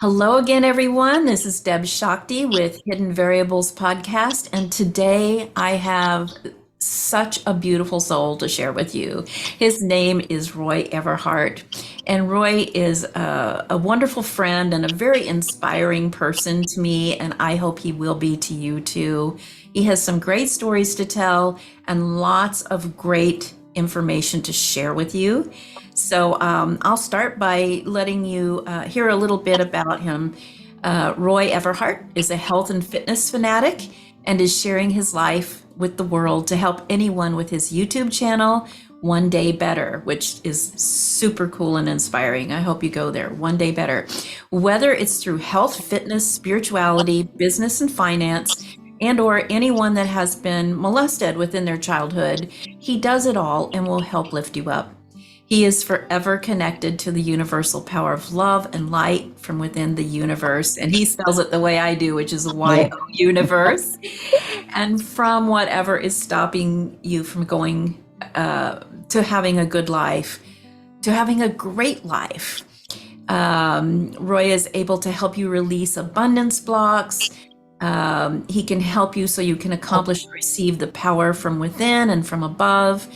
Hello again, everyone. This is Debz Shakti with Hidden Variables Podcast, and today I have such a beautiful soul to share with you. His name is Roy Everhart, and Roy is a wonderful friend and a very inspiring person to me, and I hope he will be to you too. He has some great stories to tell and lots of great information to share with you. So I'll start by letting you hear a little bit about him. Roy Everhart is a health and fitness fanatic and is sharing his life with the world to help anyone with his YouTube channel, One Day Better, which is super cool and inspiring. I hope you go there, One Day Better. Whether it's through health, fitness, spirituality, business and finance, and or anyone that has been molested within their childhood, he does it all and will help lift you up. He is forever connected to the universal power of love and light from within the universe. And he spells it the way I do, which is Youniverse. And from whatever is stopping you from going to having a good life, to having a great life. Roy is able to help you release abundance blocks. He can help you so you can accomplish and receive the power from within and from above,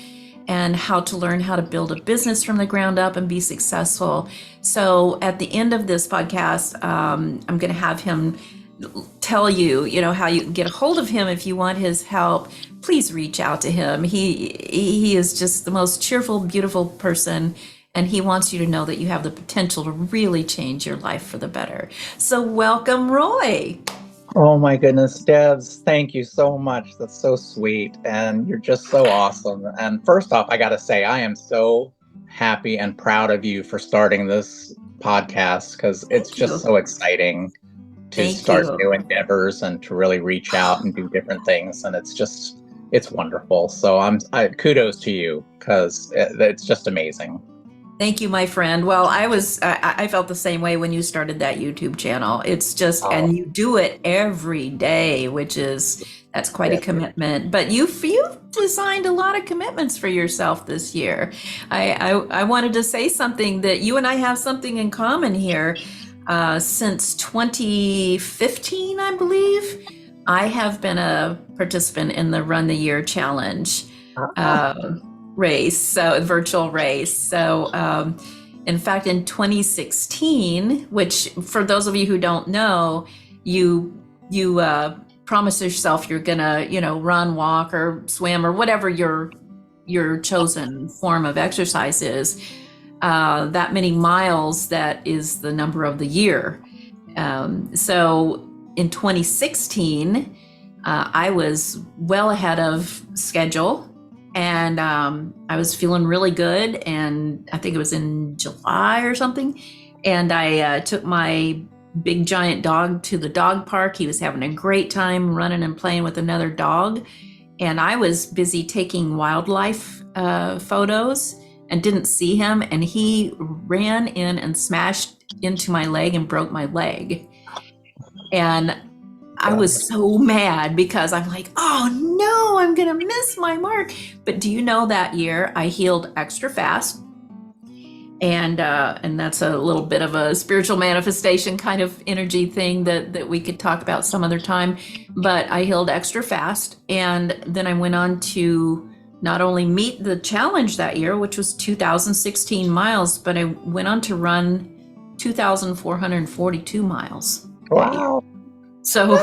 and how to learn how to build a business from the ground up and be successful. So at the end of this podcast, I'm going to have him tell you, how you can get a hold of him if you want his help. Please reach out to him. He is just the most cheerful, beautiful person, and he wants you to know that you have the potential to really change your life for the better. So welcome, Roy. Oh my goodness, Debz, thank you so much. That's so sweet. And you're just so awesome. And first off, I got to say, I am so happy and proud of you for starting this podcast because it's just so exciting to start new endeavors and to really reach out and do different things. And it's wonderful. So kudos to you because it's just amazing. Thank you, my friend. Well, I felt the same way when you started that YouTube channel. It's just, and you do it every day, that's quite a commitment. But you've designed a lot of commitments for yourself this year. I wanted to say something that you and I have something in common here. Since 2015, I believe, I have been a participant in the Run the Year Challenge. Virtual race. So, in fact, in 2016, which for those of you who don't know, you promise yourself you're gonna, run, walk, or swim, or whatever your chosen form of exercise is. That many miles, that is the number of the year. So in 2016, I was well ahead of schedule. And I was feeling really good, and I think it was in July or something, and I took my big giant dog to the dog park. He was having a great time running and playing with another dog, and I was busy taking wildlife photos and didn't see him, and he ran in and smashed into my leg and broke my leg. And I was so mad because I'm like, oh no, I'm gonna miss my mark. But do you know, that year I healed extra fast, and that's a little bit of a spiritual manifestation kind of energy thing that we could talk about some other time. But I healed extra fast, and then I went on to not only meet the challenge that year, which was 2,016 miles, but I went on to run 2,442 miles. Wow. So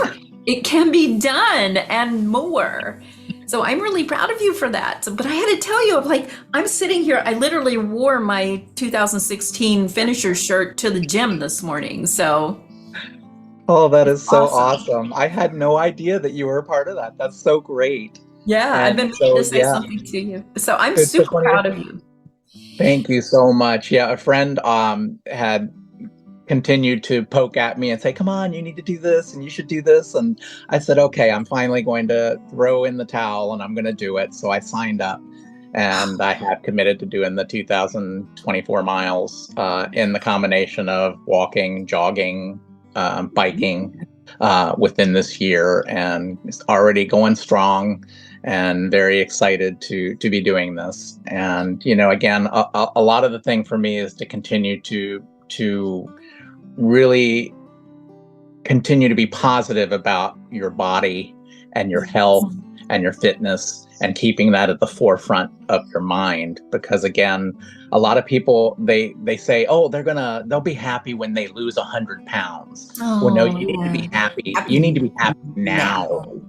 it can be done and more. So I'm really proud of you for that. But I had to tell you, I'm sitting here, I literally wore my 2016 finisher shirt to the gym this morning. So. Oh, that is so awesome. I had no idea that you were a part of that. That's so great. Yeah, I've been meaning to say something to you. So I'm super proud of you. Thank you so much. Yeah, a friend had continued to poke at me and say, come on, you need to do this and you should do this. And I said, okay, I'm finally going to throw in the towel and I'm going to do it. So I signed up, and I have committed to doing the 2,024 miles in the combination of walking, jogging, biking within this year, and it's already going strong and very excited to be doing this. And, again, a lot of the thing for me is to continue to really continue to be positive about your body and your health and your fitness, and keeping that at the forefront of your mind. Because again, a lot of people, they say, oh, they'll be happy when they lose 100 pounds. Well, no, Oh, you need to be yeah. happy. You need to Happy be happy now. now.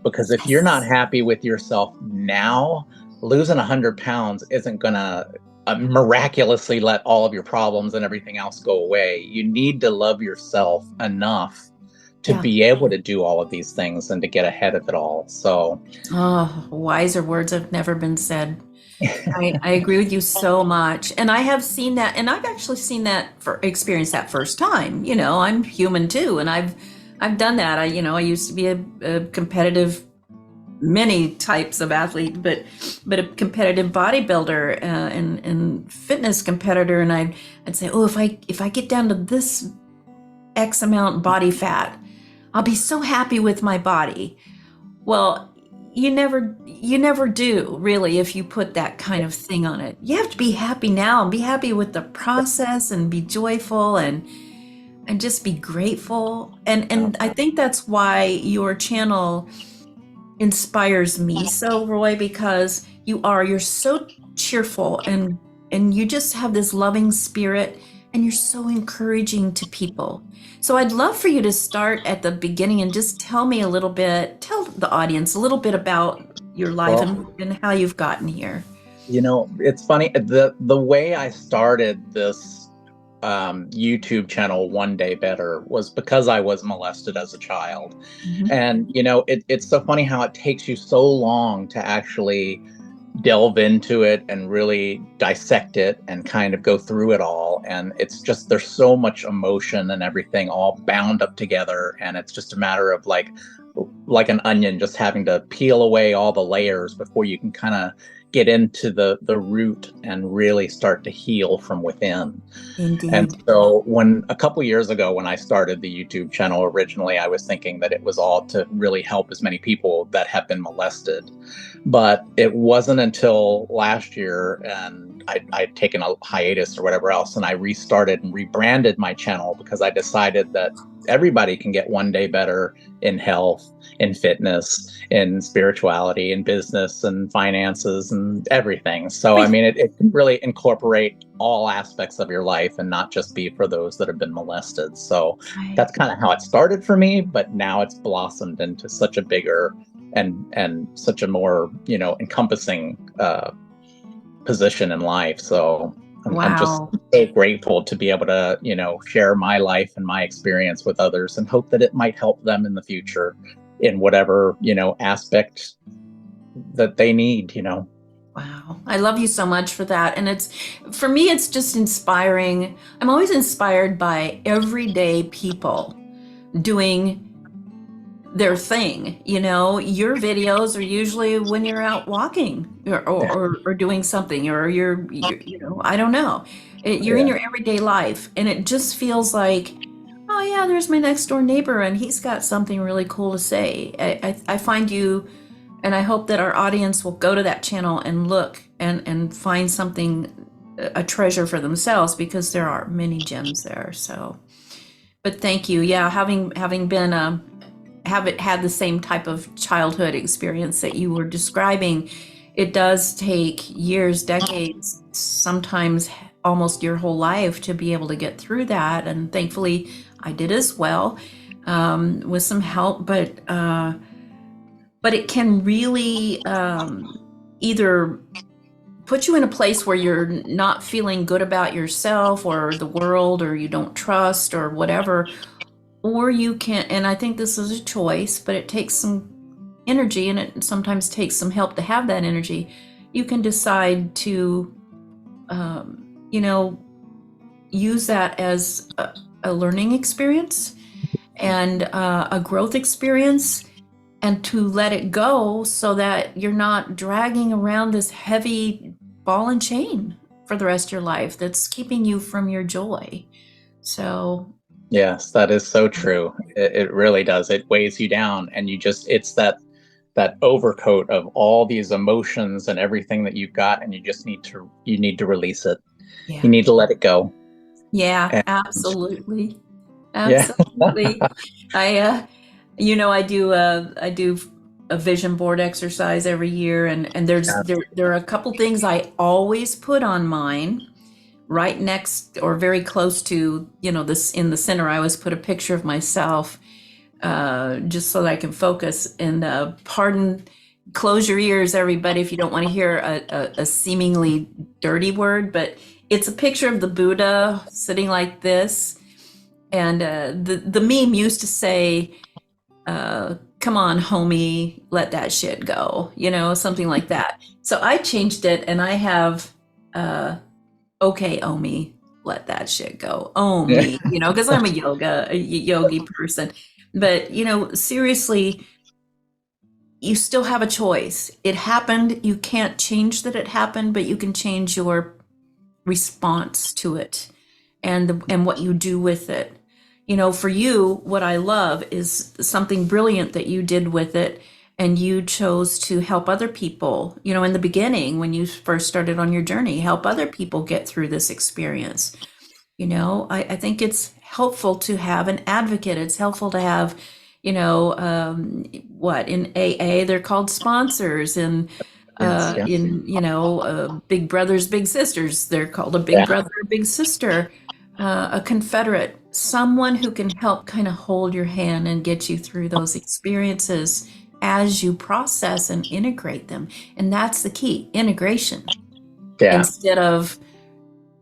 Because if you're not Yes. happy with yourself now, losing 100 pounds isn't gonna miraculously let all of your problems and everything else go away. You need to love yourself enough to Yeah. be able to do all of these things and to get ahead of it all. So, Oh, wiser words have never been said. I agree with you so much. And I have seen that, and I've actually seen that for experienced that first time. You know, I'm human too, and I've done that. I used to be a competitive, many types of athlete, but a competitive bodybuilder and fitness competitor, and I'd say, oh, if I get down to this X amount body fat, I'll be so happy with my body. Well, you never do really if you put that kind of thing on it. You have to be happy now and be happy with the process and be joyful and just be grateful. And I think that's why your channel inspires me so, Roy, because you're so cheerful and you just have this loving spirit and you're so encouraging to people. So I'd love for you to start at the beginning and just tell the audience a little bit about your life well, and how you've gotten here. it's funny. The way I started this YouTube channel, One Day Better, was because I was molested as a child. Mhm. And, it's so funny how it takes you so long to actually delve into it and really dissect it and kind of go through it all. And it's just, there's so much emotion and everything all bound up together. And it's just a matter of like an onion, just having to peel away all the layers before you can kind of get into the root and really start to heal from within. And Indeed. so a couple years ago, when I started the YouTube channel, originally I was thinking that it was all to really help as many people that have been molested. But it wasn't until last year, and I'd taken a hiatus or whatever else, and I restarted and rebranded my channel because I decided that everybody can get one day better in health, in fitness, in spirituality, in business, and finances, and everything. So, I mean, it can really incorporate all aspects of your life and not just be for those that have been molested. So Right. that's kind of how it started for me, but now it's blossomed into such a bigger and such a more encompassing position in life. So I'm just Wow. so grateful to be able to share my life and my experience with others, and hope that it might help them in the future in whatever aspect that they need. Wow. I love you so much for that. And for me, it's just inspiring. I'm always inspired by everyday people doing their thing. Your videos are usually when you're out walking or doing something, or I don't know. You're in Yeah. your everyday life, and it just feels like, oh yeah, there's my next door neighbor, and he's got something really cool to say. I find you, and I hope that our audience will go to that channel and look and find something, a treasure for themselves, because there are many gems there. So, but thank you. Yeah, having been haven't had the same type of childhood experience that you were describing, it does take years, decades, sometimes almost your whole life to be able to get through that. And thankfully, I did as well, with some help. But it can really either put you in a place where you're not feeling good about yourself or the world, or you don't trust or whatever, or you can, and I think this is a choice, but it takes some energy, and it sometimes takes some help to have that energy. You can decide to, you know, use that as a learning experience and a growth experience, and to let it go so that you're not dragging around this heavy ball and chain for the rest of your life that's keeping you from your joy. So, Yes, that is so true. It really does. It weighs you down, and it's that overcoat of all these emotions and everything that you've got, and you need to release it. You yeah. need to let it go. Yeah, And absolutely. Yeah. Absolutely. I, I do a vision board exercise every year, and there are a couple things I always put on mine right next or very close to, this in the center. I always put a picture of myself, just so that I can focus. And close your ears, everybody, if you don't want to hear a seemingly dirty word, but it's a picture of the Buddha sitting like this. And the meme used to say, come on, homie, let that shit go, something like that. So I changed it and I have, okay, Omi, let that shit go. Yeah. Omi, because I'm a yogi person. But, seriously, you still have a choice. It happened. You can't change that it happened, but you can change your response to it and what you do with it. For you, what I love is something brilliant that you did with it, and you chose to help other people, in the beginning when you first started on your journey, help other people get through this experience. I think it's helpful to have an advocate. It's helpful to have, what in AA they're called sponsors, and Yes, yeah. in big brothers, big sisters, they're called a big Yeah. brother, a big sister, a confederate, someone who can help kind of hold your hand and get you through those experiences as you process and integrate them. And that's the key, integration, Yeah. instead of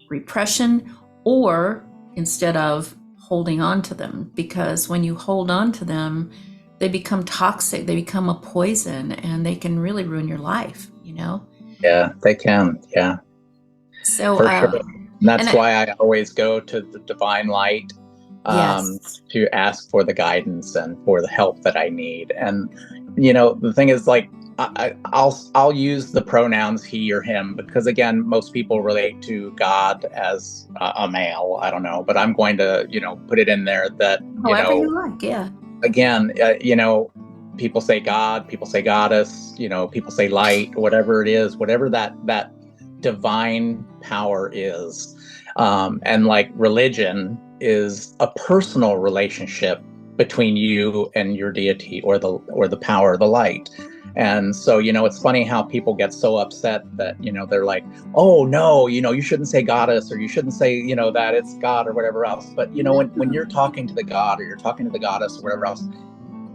repression, or instead of holding on to them. Because when you hold on to them, they become toxic, they become a poison, and they can really ruin your life, Yeah, they can. Yeah, So, for sure. And and that's why I always go to the divine light, yes, to ask for the guidance and for the help that I need. And the thing is, like, I'll use the pronouns he or him because, again, most people relate to God as a male. I don't know, but I'm going to put it in there that however you like, yeah. again, people say God, people say goddess, people say light, whatever it is, whatever that divine power is. And like religion is a personal relationship between you and your deity or the power of the light. And so, it's funny how people get so upset that, they're like, oh no, you shouldn't say goddess, or you shouldn't say, that it's God or whatever else. But, when you're talking to the God or you're talking to the goddess or whatever else,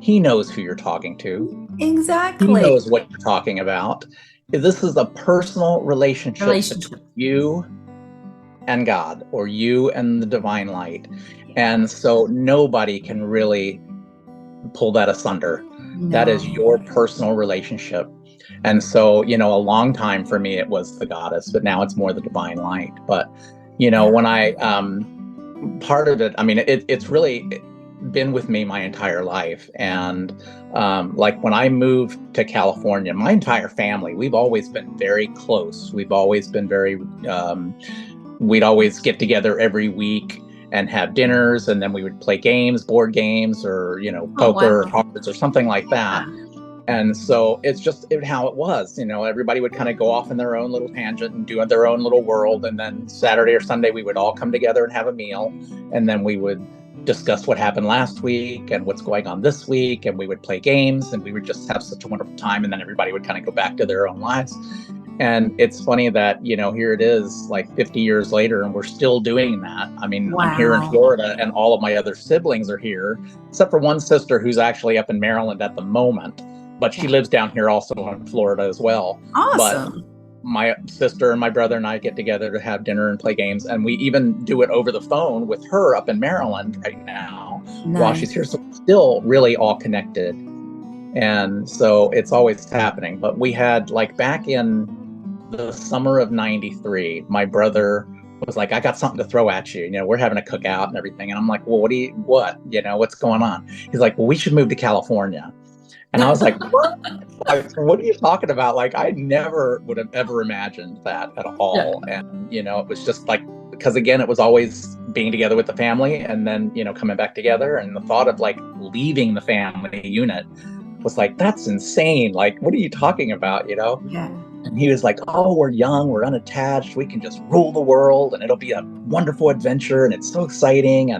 he knows who you're talking to. He Exactly. knows what you're talking about. This is a personal relationship between you and God, or you and the divine light. And so nobody can really pull that asunder. That is No. your personal relationship. And so, a long time for me, it was the goddess, but now it's more the divine light. But, Yeah. when I, part of it, I mean, it's really been with me my entire life. And like when I moved to California, my entire family, we've always been very close. We've always been very, we'd always get together every week and have dinners, and then we would play games, board games, or Oh, poker or wow. cards or something like that. Yeah. And so it's just how it was. Everybody would kind of go off in their own little tangent and do their own little world. And then Saturday or Sunday, we would all come together and have a meal. And then we would discuss what happened last week and what's going on this week. And we would play games, and we would just have such a wonderful time. And then everybody would kind of go back to their own lives. And it's funny that, here it is like 50 years later, and we're still doing that. I mean, I'm here in Wow. Florida, and all of my other siblings are here, except for one sister who's actually up in Maryland at the moment. But she Yeah. lives down here also in Florida as well. But Awesome. my sister and my brother and I get together to have dinner and play games. And we even do it over the phone with her up in Maryland right now while she's Nice. here. So we're still really all connected. And so it's always happening. But we had, like, back in the summer of '93, my brother was like, I got something to throw at you. We're having a cookout and everything. And I'm like, well, what's going on? He's like, well, we should move to California. And I was like, what? Like, what are you talking about? Like, I never would have ever imagined that at all. Yeah. And, it was just like, because again, it was always being together with the family and then, coming back together. And the thought of like leaving the family unit was like, that's insane. Like, what are you talking about? Yeah. And he was like, oh, we're young, we're unattached, we can just rule the world and it'll be a wonderful adventure. And it's so exciting.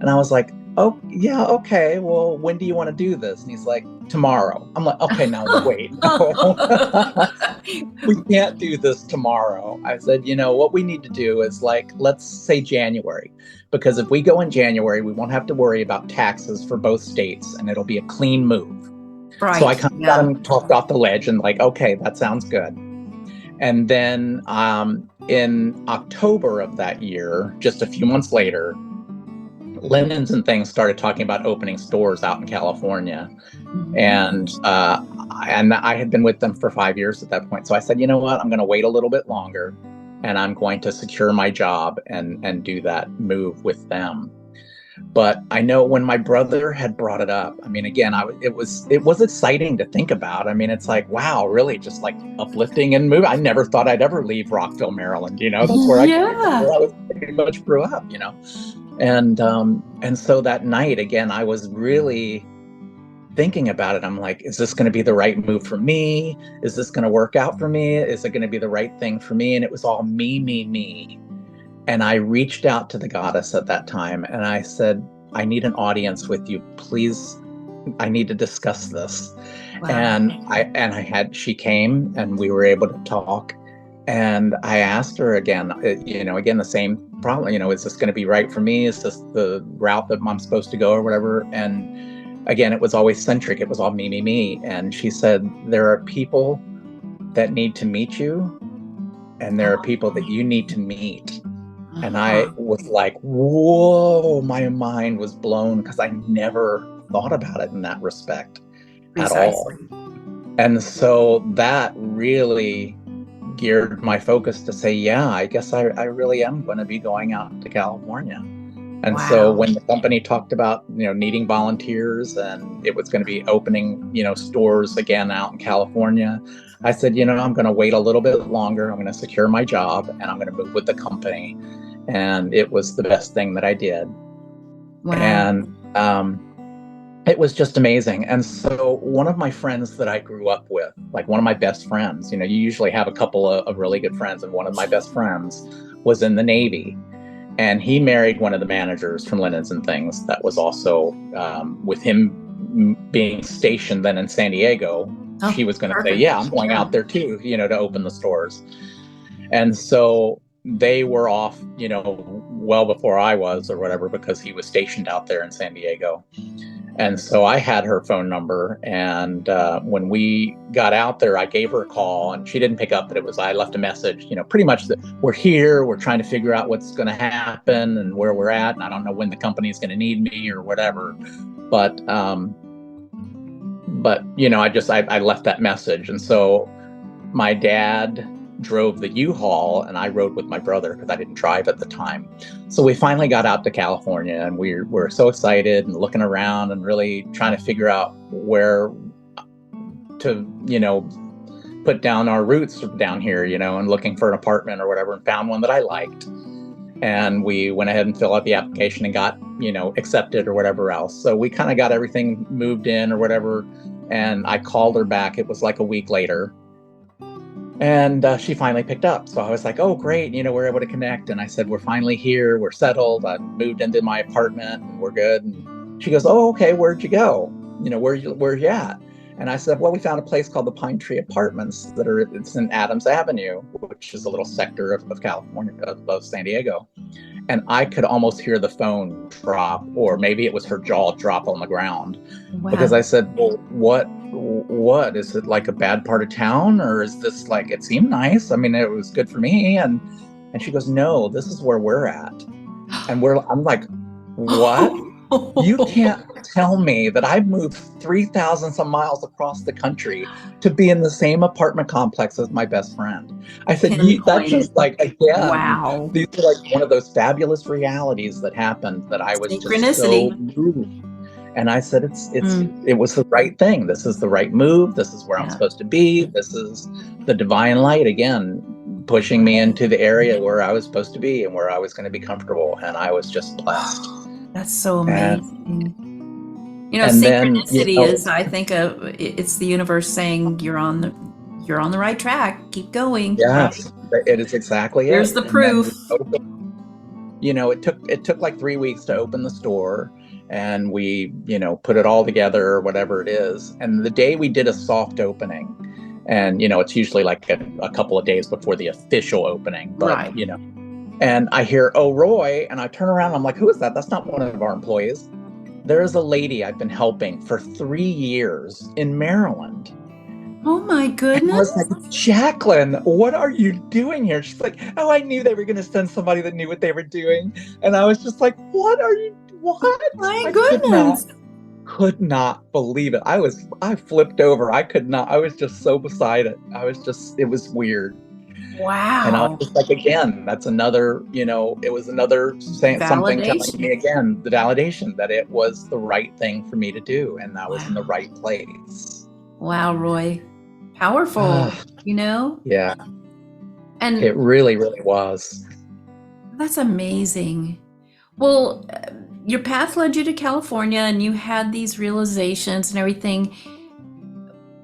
And I was like, oh, yeah, okay. Well, when do you want to do this? And he's like, tomorrow. I'm like, okay, now wait. No. We can't do this tomorrow. I said, what we need to do is like, let's say January, because if we go in January, we won't have to worry about taxes for both states and it'll be a clean move. So I Right. kind of got Yeah. him talked off the ledge and like, okay, that sounds good. And then in October of that year, just a few months later, Linens and Things started talking about opening stores out in California. And I had been with them for 5 years at that point. So I said, you know what, I'm going to wait a little bit longer and I'm going to secure my job and do that move with them. But I know when my brother had brought it up, I mean, again, it was exciting to think about. I mean, it's like, wow, really just like uplifting and moving. I never thought I'd ever leave Rockville, Maryland. That's where Yeah. I was pretty much grew up, And so that night, again, I was really thinking about it. I'm like, is this going to be the right move for me? Is this going to work out for me? Is it going to be the right thing for me? And it was all me, me, me. And I reached out to the goddess at that time and I said, I need an audience with you. Please, I need to discuss this. Wow. And she came and we were able to talk. And I asked her again, again, the same problem, is this going to be right for me? Is this the route that I'm supposed to go or whatever? And again, it was always centric. It was all me, me, me. And she said, there are people that need to meet you and there are people that you need to meet. And I was like, whoa, my mind was blown because I never thought about it in that respect at all. And so that really geared my focus to say, yeah, I guess I really am going to be going out to California. And so when the company talked about, needing volunteers and it was going to be opening, stores again out in California, I said, I'm going to wait a little bit longer. I'm going to secure my job and I'm going to move with the company. And it was the best thing that I did. Wow. And it was just amazing. And so one of my friends that I grew up with, like one of my best friends, you usually have a couple of really good friends. And one of my best friends was in the Navy. And he married one of the managers from Linens and Things that was also with him being stationed then in San Diego. She was going to say, yeah, I'm going out there too, to open the stores. And so they were off, well before I was or whatever, because he was stationed out there in San Diego. And so I had her phone number. And when we got out there, I gave her a call and she didn't pick up, but I left a message, pretty much that we're here, we're trying to figure out what's going to happen and where we're at. And I don't know when the company is going to need me or whatever. But I left that message. And so my dad drove the U-Haul and I rode with my brother because I didn't drive at the time. So we finally got out to California and we're so excited and looking around and really trying to figure out where to, put down our roots down here, and looking for an apartment or whatever, and found one that I liked. And we went ahead and filled out the application and got, accepted or whatever else. So we kind of got everything moved in or whatever. And I called her back. It was like a week later. And she finally picked up. So I was like, oh, great. We're able to connect. And I said, we're finally here. We're settled. I moved into my apartment and we're good. And she goes, oh, okay. Where'd you go? Where's you at? And I said, well, we found a place called the Pine Tree Apartments it's in Adams Avenue, which is a little sector of California, of San Diego. And I could almost hear the phone drop, or maybe it was her jaw drop on the ground. Wow. Because I said, well, what is it, like a bad part of town, or is this like, it seemed nice. I mean, it was good for me. And she goes, no, this is where we're at. And I'm like, what? You can't tell me that I've moved 3,000 some miles across the country to be in the same apartment complex as my best friend. I said, that's just like, again, wow. These are like one of those fabulous realities that happened that I was just so moved. And I said, it was the right thing. This is the right move. This is where I'm supposed to be. This is the divine light again, pushing me into the area where I was supposed to be and where I was going to be comfortable. And I was just blessed. That's so amazing. Synchronicity is, I think, it's the universe saying you're on the right track. Keep going. Yes, it is exactly. Here's the proof. it took like 3 weeks to open the store, and we, put it all together or whatever it is. And the day we did a soft opening, and it's usually like a couple of days before the official opening, but Right. and I hear, "Oh, Roy," and I turn around, and I'm like, "Who is that? That's not one of our employees." There is a lady I've been helping for 3 years in Maryland. Oh my And I goodness. was like, "Jacqueline, what are you doing here?" She's like, "Oh, I knew they were going to send somebody that knew what they were doing." And I was just like, "What? My I goodness. could not believe it. I flipped over. I was just so beside it. It was weird. And I was Wow. just like, again, that's another, it was another something telling me Validation. again, the validation that it was the right thing for me to do. And I was in the Wow. right place. Wow, Roy. Powerful, Yeah, And it really, really was. that's amazing. Well, your path led you to California and you had these realizations and everything.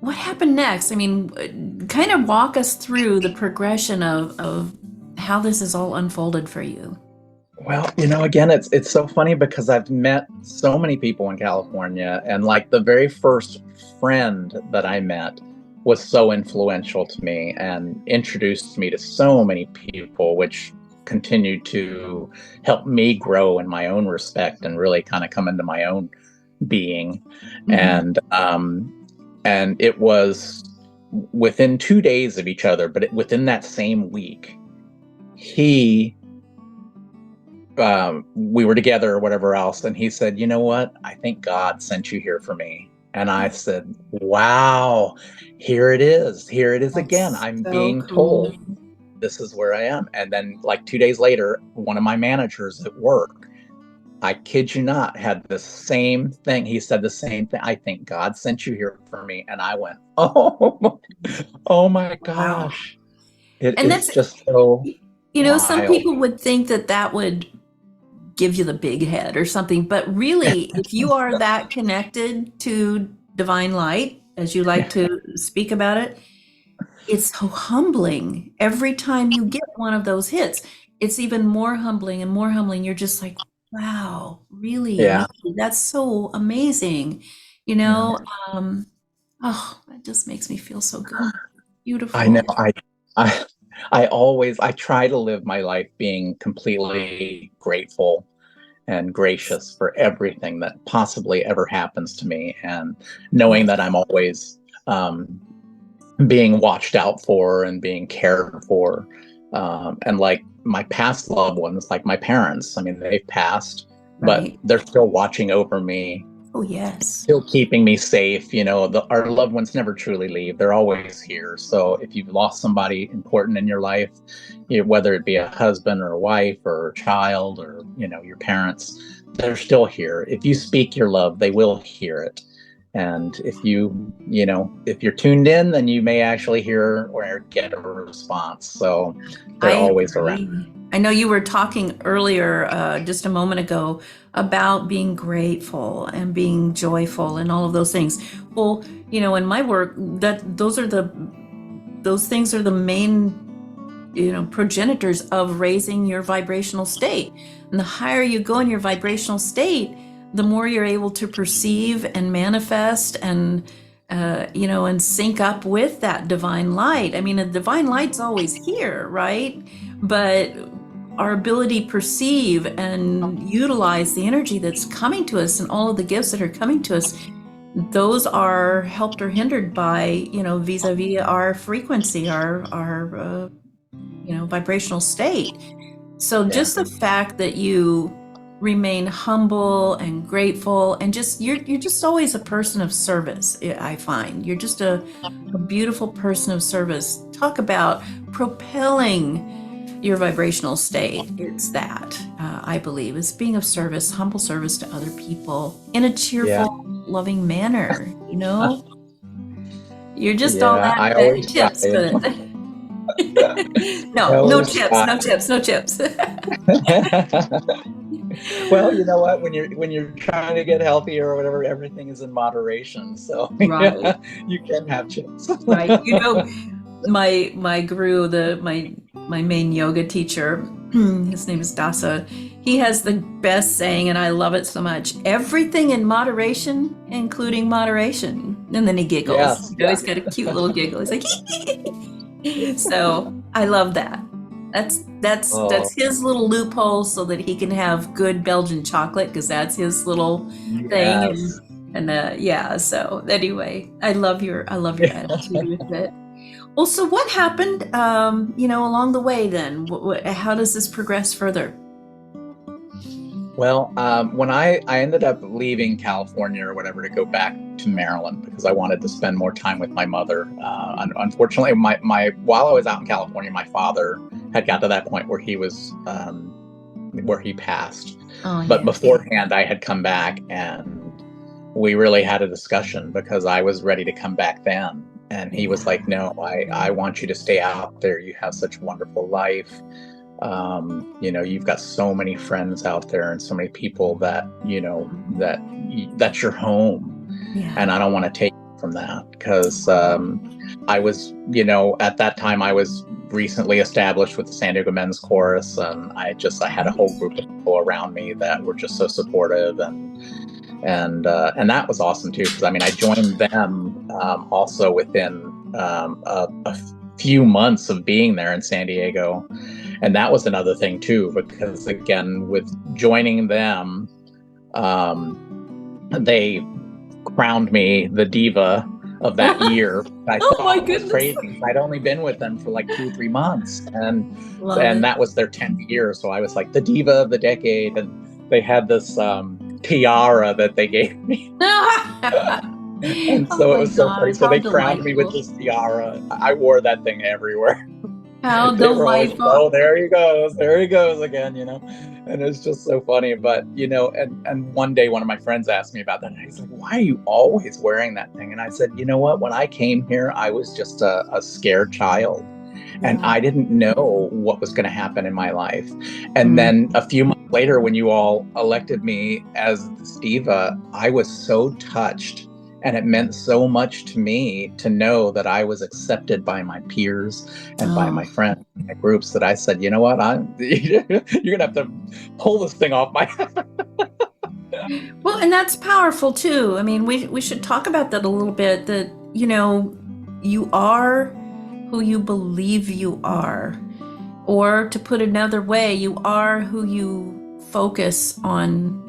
What happened next? I mean, kind of walk us through the progression of how this is all unfolded for you. Well, again, it's so funny because I've met so many people in California, and like the very first friend that I met was so influential to me and introduced me to so many people, which continued to help me grow in my own respect and really kind of come into my own being. Mhm. And it was within 2 days of each other, but within that same week, he we were together or whatever else, and he said, "You know what? I think God sent you here for me." And I said, "Wow, here it is. Here it is again. That's I'm so being cool. told this is where I am." And then, like 2 days later, one of my managers at work, I kid you not, had the same thing. He said the same thing. "I think God sent you here for me." And I went, oh my Wow. gosh. It And is that's, just so some wild. people would think that that would give you the big head or something, but really, if you are that connected to divine light, as you like to speak about it, it's so humbling. Every time you get one of those hits, it's even more humbling and more humbling. You're just like, wow, really? Yeah. Really? That's so amazing. You Yeah. know, um, oh, that just makes me feel so good. I know. Beautiful. I I try to live my life being completely grateful and gracious for everything that possibly ever happens to me, and knowing Yes. that I'm always being watched out for and being cared for. And like my past loved ones, like my parents, I mean, they've passed, but Right. they're still watching over me, Oh, yes. still keeping me safe. Our loved ones never truly leave. They're always here. So if you've lost somebody important in your life, whether it be a husband or a wife or a child or, your parents, they're still here. If you speak your love, they will hear it. And if you're tuned in, then you may actually hear or get a response. So they're I always around. agree. I know you were talking earlier, just a moment ago, about being grateful and being joyful and all of those things. Well, in my work, those things are the main, progenitors of raising your vibrational state. And the higher you go in your vibrational state, the more you're able to perceive and manifest and and sync up with that divine light. I mean, the divine light's always here, right? But our ability to perceive and utilize the energy that's coming to us and all of the gifts that are coming to us, those are helped or hindered by, vis-a-vis our frequency, our vibrational state. So Yeah. just the fact that you remain humble and grateful and just you're just always a person of service. I find you're just a beautiful person of service. Talk about propelling your vibrational state. It's that, I believe, is being of service, humble service to other people in a Yeah. cheerful, loving manner. You're just all Yeah. that. I Any always try. tips for that? I No always tips, try. no tips, no tips. Well, you know what? When you're trying to get healthier or whatever, everything is in moderation. So Right, you can have chips. right. My guru, my main yoga teacher, his name is Dasa. He has the best saying, and I love it so much. Everything in moderation, including moderation. And then he giggles. Yes, You know, yeah. he's got a cute little giggle. He's like, so I love that. That's Oh, his little loophole so that he can have good Belgian chocolate because that's his little thing. yes. And yeah. So anyway, I love your attitude with it. Well, so what happened, along the way then? How does this progress further? Well, when I ended up leaving California or whatever to go back to Maryland because I wanted to spend more time with my mother. Unfortunately, my while I was out in California, my father had got to that point where where he passed. Oh, But yeah. beforehand, I had come back and we really had a discussion because I was ready to come back then. And he was like, no, I want you to stay out there. You have such a wonderful life. You've got so many friends out there and so many people that, that's your home. Yeah. And I don't want to take from that because I was, at that time I was recently established with the San Diego Men's Chorus, and I had a whole group of people around me that were just so supportive, and that was awesome too because I joined them also within a few months of being there in San Diego, and that was another thing too because again with joining them, they crowned me the diva of that year. I Oh my thought it was goodness. crazy. I'd only been with them for like 2 or 3 months, Love it. that was their 10th year. So I was like the diva of the decade, and they had this tiara that they gave me. And so Oh it my was so funny. God, So how they crowned me with delightful. this tiara. I wore that thing everywhere. How They were always, delightful. oh, there he goes again, and it's just so funny. But and one day one of my friends asked me about that, and he's like, why are you always wearing that thing? And I said, you know what, when I came here I was just a scared child, and Yeah. I didn't know what was going to happen in my life. And Mm. then a few months later, when you all elected me as the diva, I was so touched. And it meant so much to me to know that I was accepted by my peers and by Oh. my friends, my groups, that I said, you know what, you're going to have to pull this thing off my head. Well, and that's powerful too. I mean, we should talk about that a little bit, that, you are who you believe you are. Or to put another way, you are who you focus on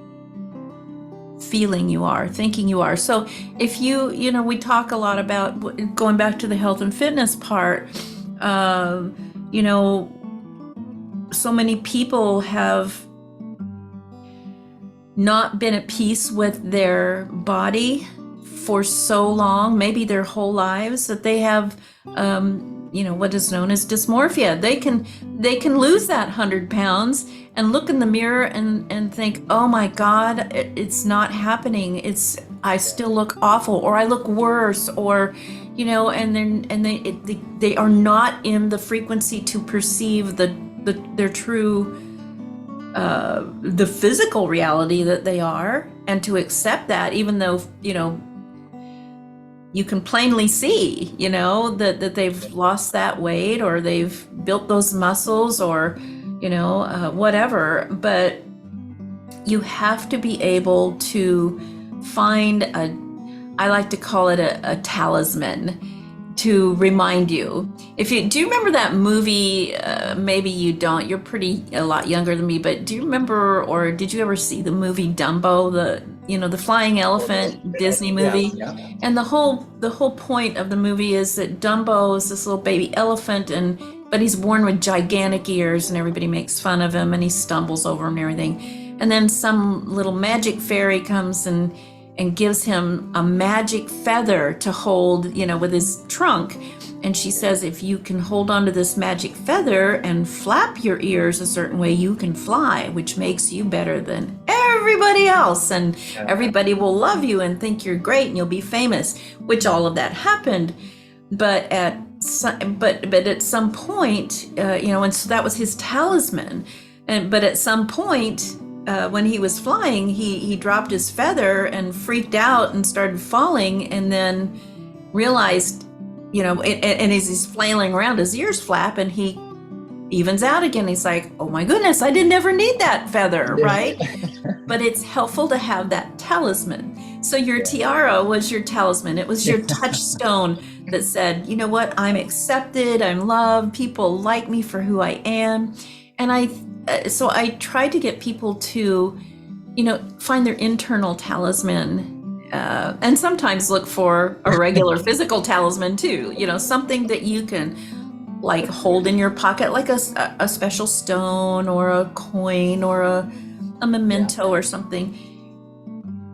feeling you are, thinking you are. So if we talk a lot about going back to the health and fitness part, so many people have not been at peace with their body for so long, maybe their whole lives, that they have what is known as dysmorphia. They can lose that 100 pounds and look in the mirror and think, oh my God, it's not happening. I still look awful, or I look worse, or they are not in the frequency to perceive their true the physical reality that they are, and to accept that, even though you can plainly see that they've lost that weight, or they've built those muscles, or whatever. But you have to be able to find I like to call it a talisman to remind you. Do you remember that movie? Maybe you don't. You're a lot younger than me. But do you remember, or did you ever see the movie Dumbo, the flying elephant Disney movie? Yes, yeah. And the whole point of the movie is that Dumbo is this little baby elephant, but he's born with gigantic ears, and everybody makes fun of him, and he stumbles over them and everything. And then some little magic fairy comes and gives him a magic feather to hold, with his trunk. And she says, if you can hold onto this magic feather and flap your ears a certain way, you can fly, which makes you better than everybody else. And everybody will love you and think you're great, and you'll be famous, which all of that happened. But at some point, and so that was his talisman. But at some point, when he was flying, he dropped his feather and freaked out and started falling, and then realized, and as he's flailing around, his ears flap, and he evens out again. He's like, oh my goodness, I didn't ever need that feather, right? But it's helpful to have that talisman. So your tiara was your talisman. It was your touchstone that said, you know what, I'm accepted, I'm loved, people like me for who I am. And so I try to get people to, find their internal talisman. And sometimes look for a regular physical talisman too, something that you can like hold in your pocket, like a special stone or a coin or a memento or something.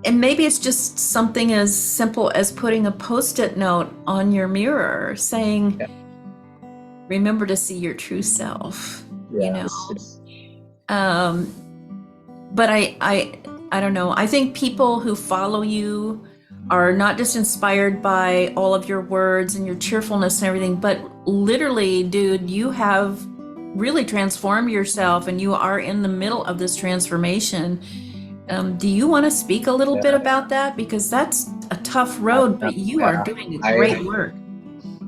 And maybe it's just something as simple as putting a Post-it note on your mirror saying, remember to see your true self, But I don't know. I think people who follow you are not just inspired by all of your words and your cheerfulness and everything, but literally, dude, you have really transformed yourself and you are in the middle of this transformation. Do you want to speak a little bit about that? Because that's a tough road, but you are doing great work.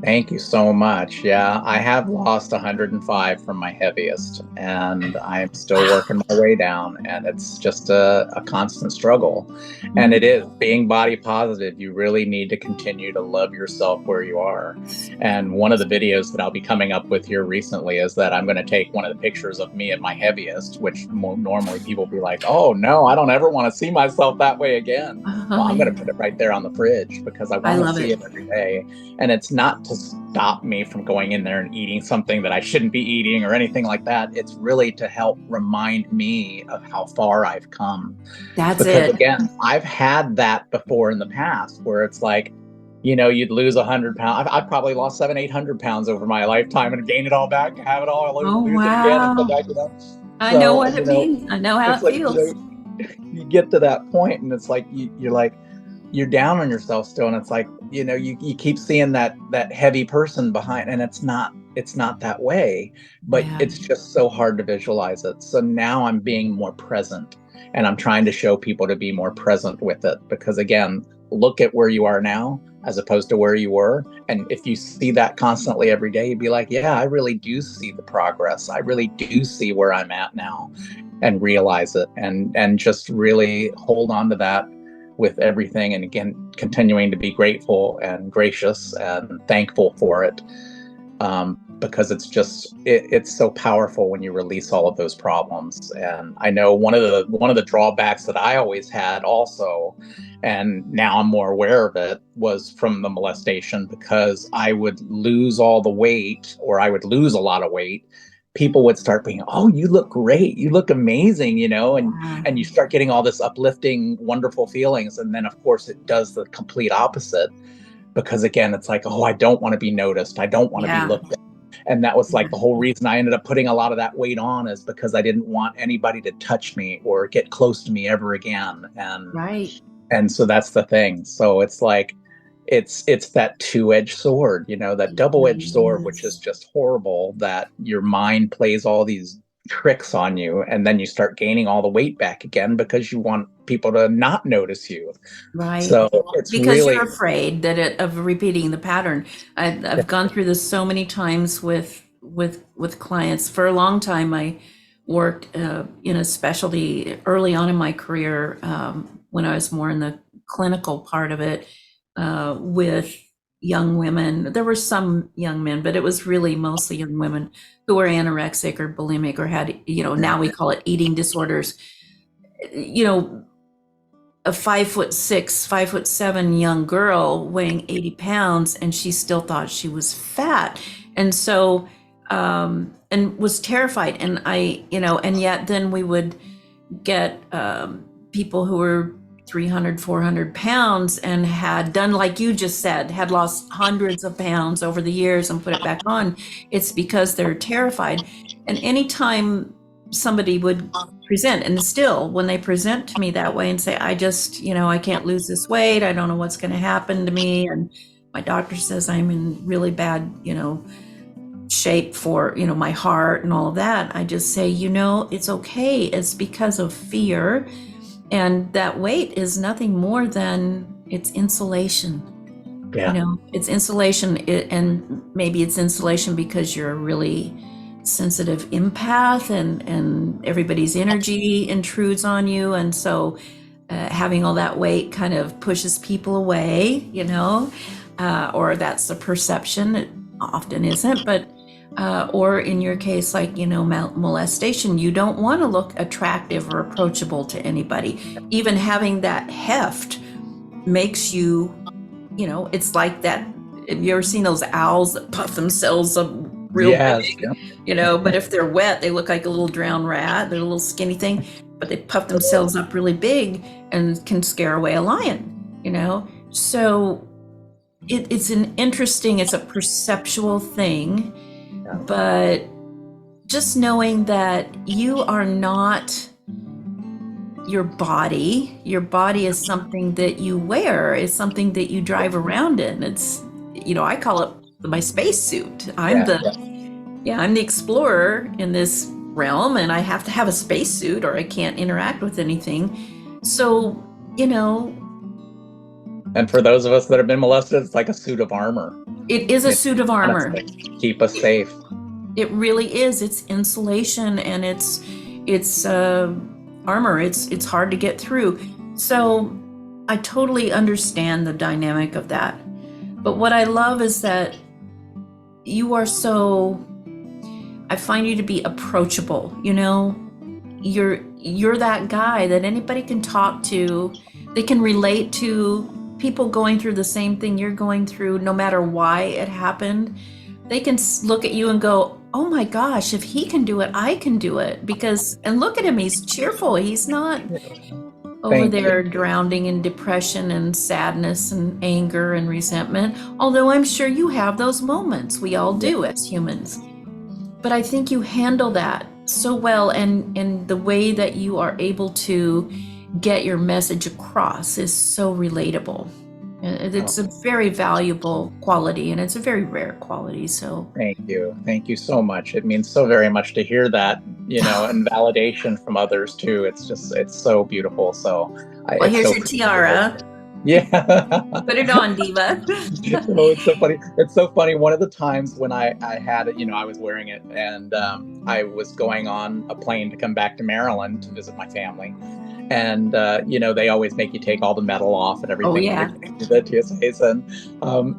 Thank you so much. Yeah, I have lost 105 from my heaviest, and I'm still working my way down, and it's just a constant struggle. And it is being body positive. You really need to continue to love yourself where you are. And one of the videos that I'll be coming up with here recently is that I'm going to take one of the pictures of me at my heaviest, which normally people be like, oh no, I don't ever want to see myself that way again. Well, I'm going to put it right there on the fridge because I want to see it every day. And it's not to stop me from going in there and eating something that I shouldn't be eating or anything like that. It's really to help remind me of how far I've come. That's because it. Again, I've had that before in the past where it's like, you'd lose 100 pounds. I've probably lost 700-800 pounds over my lifetime and gain it all back, have it all, lose it again. And come back, I know what it means. I know how it feels. You get to that point and it's like, you're down on yourself still, and it's like, you keep seeing that heavy person behind, and it's not that way, but it's just so hard to visualize it. So now I'm being more present, and I'm trying to show people to be more present with it, because again, look at where you are now as opposed to where you were. And if you see that constantly every day, you'd be like, yeah, I really do see the progress. I really do see where I'm at now, and realize it, and just really hold on to that with everything. And again, continuing to be grateful and gracious and thankful for it, because it's so powerful when you release all of those problems. And I know one of the drawbacks that I always had also, and now I'm more aware of it, was from the molestation, because I would lose all the weight, or I would lose a lot of weight. People would start being, oh, you look great, you look amazing, and you start getting all this uplifting, wonderful feelings. And then of course it does the complete opposite, because again, it's like, oh, I don't want to be noticed, I don't want to be looked at. And that was like the whole reason I ended up putting a lot of that weight on, is because I didn't want anybody to touch me or get close to me ever again. And so that's the thing. So it's like, it's that two-edged sword, that double-edged sword, which is just horrible, that your mind plays all these tricks on you, and then you start gaining all the weight back again because you want people to not notice you. So it's because really, you're afraid of repeating the pattern. I've gone through this so many times with clients. For a long time, I worked in a specialty early on in my career, when I was more in the clinical part of it, with young women. There were some young men, but it was really mostly young women who were anorexic or bulimic or had, now we call it eating disorders. A 5'6", 5'7" young girl weighing 80 pounds, and she still thought she was fat. And so, and was terrified. And and yet then we would get people who were 300, 400 pounds and had done, like you just said, had lost hundreds of pounds over the years and put it back on. It's because they're terrified. And anytime somebody would present, and still when they present to me that way and say, I just, I can't lose this weight, I don't know what's going to happen to me, and my doctor says I'm in really bad, shape for, my heart and all of that, I just say, it's okay. It's because of fear. And that weight is nothing more than it's insulation. It's insulation, and maybe it's insulation because you're a really sensitive empath, and everybody's energy intrudes on you. And so having all that weight kind of pushes people away, or that's the perception. It often isn't, but or in your case, like, molestation, you don't want to look attractive or approachable to anybody. Even having that heft makes you, it's like that. Have you ever seen those owls that puff themselves up real Yes. big? But if they're wet, they look like a little drowned rat. They're a little skinny thing, but they puff themselves up really big and can scare away a lion, So it's a perceptual thing, but just knowing that you are not your body. Your body is something that you wear. It's something that you drive around in. It's, I call it my spacesuit. I'm the explorer in this realm, and I have to have a spacesuit or I can't interact with anything. So, And for those of us that have been molested, it's like a suit of armor. It is a suit of armor. Keep us safe. It really is. It's insulation, and it's armor. It's hard to get through. So I totally understand the dynamic of that. But what I love is that you are I find you to be approachable. You're that guy that anybody can talk to. They can relate to people going through the same thing you're going through, no matter why it happened. They can look at you and go, oh my gosh, if he can do it, I can do it. And look at him, he's cheerful. He's not over there drowning in depression and sadness and anger and resentment. Although I'm sure you have those moments. We all do as humans. But I think you handle that so well, and the way that you are able to get your message across is so relatable. It's a very valuable quality, and it's a very rare quality. So thank you so much. It means so very much to hear that, and validation from others too. It's so beautiful. So here's your tiara. Yeah. Put it on, diva. It's so funny. It's so funny. One of the times when I had it, I was wearing it, and I was going on a plane to come back to Maryland to visit my family. And, they always make you take all the metal off and everything. Oh, yeah. The TSAs. And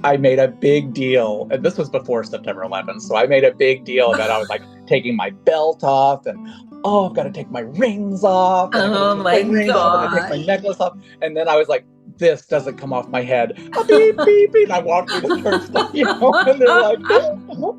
I made a big deal. And this was before September 11th. So I made a big deal about I was like taking my belt off and, I've got to take my rings off. Oh, my God. And I take my necklace off. And then I was like, this doesn't come off my head. Beep, beep, beep. And I walked through the turnstile, and they're like, oh.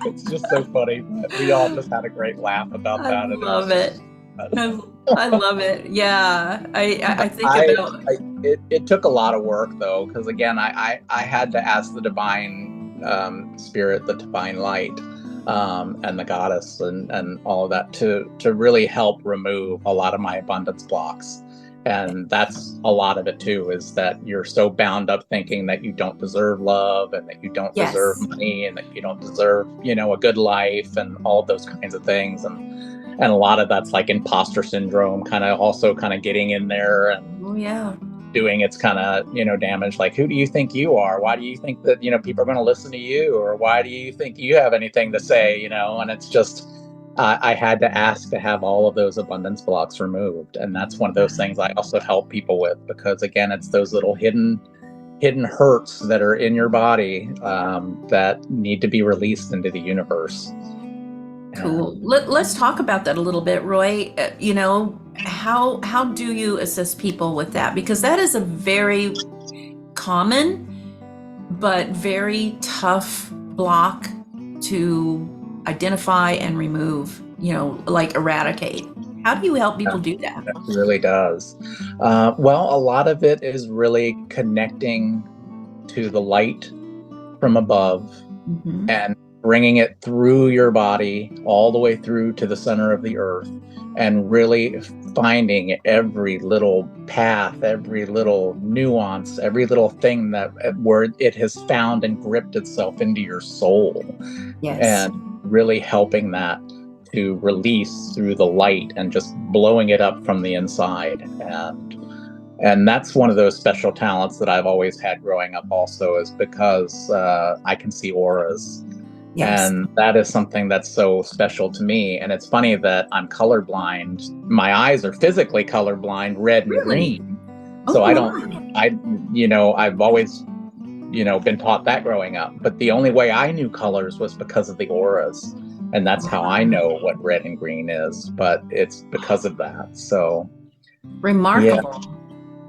It's just so funny. We all just had a great laugh about that. I love it. I love it. Yeah. I think about it took a lot of work though, because again, I had to ask the divine spirit, the divine light, and the goddess and all of that to really help remove a lot of my abundance blocks. And that's a lot of it too, is that you're so bound up thinking that you don't deserve love, and that you don't deserve money, and that you don't deserve, a good life, and all of those kinds of things. And a lot of that's like imposter syndrome kind of getting in there and doing its kind of, damage. Like, who do you think you are? Why do you think that, people are going to listen to you? Or why do you think you have anything to say, and it's just, I had to ask to have all of those abundance blocks removed. And that's one of those things I also help people with, because again, it's those little hidden hurts that are in your body that need to be released into the universe. Cool. Let's talk about that a little bit, Roy. How do you assist people with that? Because that is a very common but very tough block to identify and remove, like eradicate. How do you help people do that? It really does. Well, a lot of it is really connecting to the light from above and bringing it through your body all the way through to the center of the earth, and really finding every little path, every little nuance, every little thing where it has found and gripped itself into your soul. Yes. And really helping that to release through the light and just blowing it up from the inside. And that's one of those special talents that I've always had growing up also, is because I can see auras. Yes. And that is something that's so special to me. And it's funny that I'm colorblind. My eyes are physically colorblind, red and Really? green. So Oh I don't, my. I've always, been taught that growing up. But the only way I knew colors was because of the auras. And that's how I know what red and green is. But it's because of that. So, yeah, Remarkable.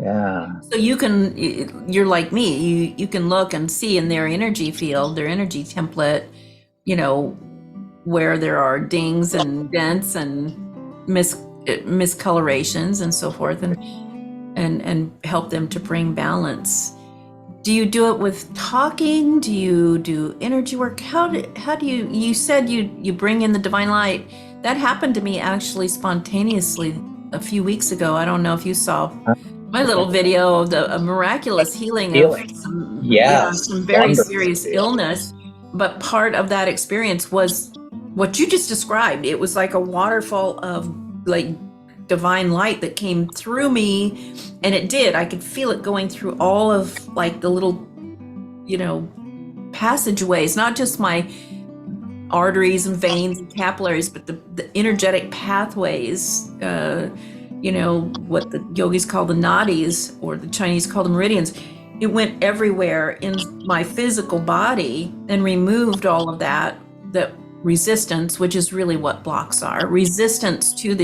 yeah. So you're like me, you can look and see in their energy field, their energy template, you know, where there are dings and dents and miscolorations and so forth, and help them to bring balance. Do you do it with talking? Do you do energy work? How do you said you bring in the divine light? That happened to me actually spontaneously a few weeks ago. I don't know if you saw my little video of a miraculous healing of Feeling. some Yes. very Wonderful serious feeling. illness. But part of that experience was what you just described. It was like a waterfall of like divine light that came through me, and it did. I could feel it going through all of like the little, passageways, not just my arteries and veins and capillaries, but the energetic pathways, what the yogis call the nadis, or the Chinese call them meridians. It went everywhere in my physical body and removed all of that resistance, which is really what blocks are, resistance to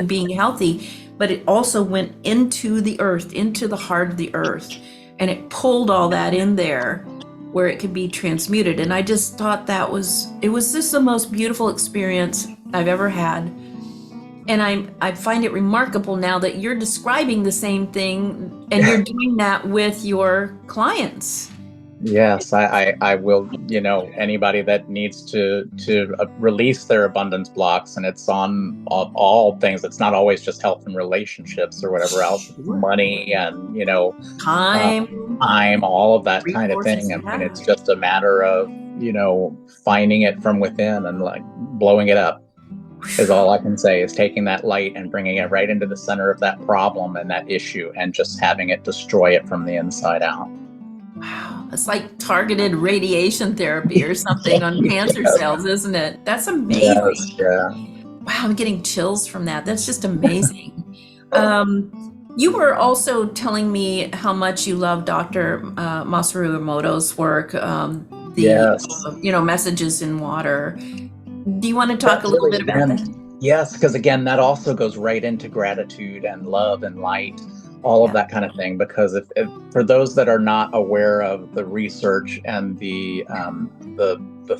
being healthy. But it also went into the earth, into the heart of the earth, and it pulled all that in there where it could be transmuted. And I just thought it was just the most beautiful experience I've ever had. And I find it remarkable now that you're describing the same thing and you're doing that with your clients. Yes, I will, anybody that needs to release their abundance blocks, and it's on all things. It's not always just health and relationships or whatever else. It's Sure. money and, uh, Time, time, all of that kind of resources, thing. I mean, yeah. it's just a matter of, finding it from within and like blowing it up is all I can say, is taking that light and bringing it right into the center of that problem and that issue and just having it destroy it from the inside out. Wow, it's like targeted radiation therapy or something on cancer cells, isn't it? That's Yes, amazing. yeah. Wow, I'm getting chills from that. That's just amazing. You were also telling me how much you love Dr. Masaru Emoto's work, Yes. messages in water. Do you want to talk That a little really, bit about again, that? yes, because again, that also goes right into gratitude and love and light, all of Yeah. that kind of thing. Because if for those that are not aware of the research and the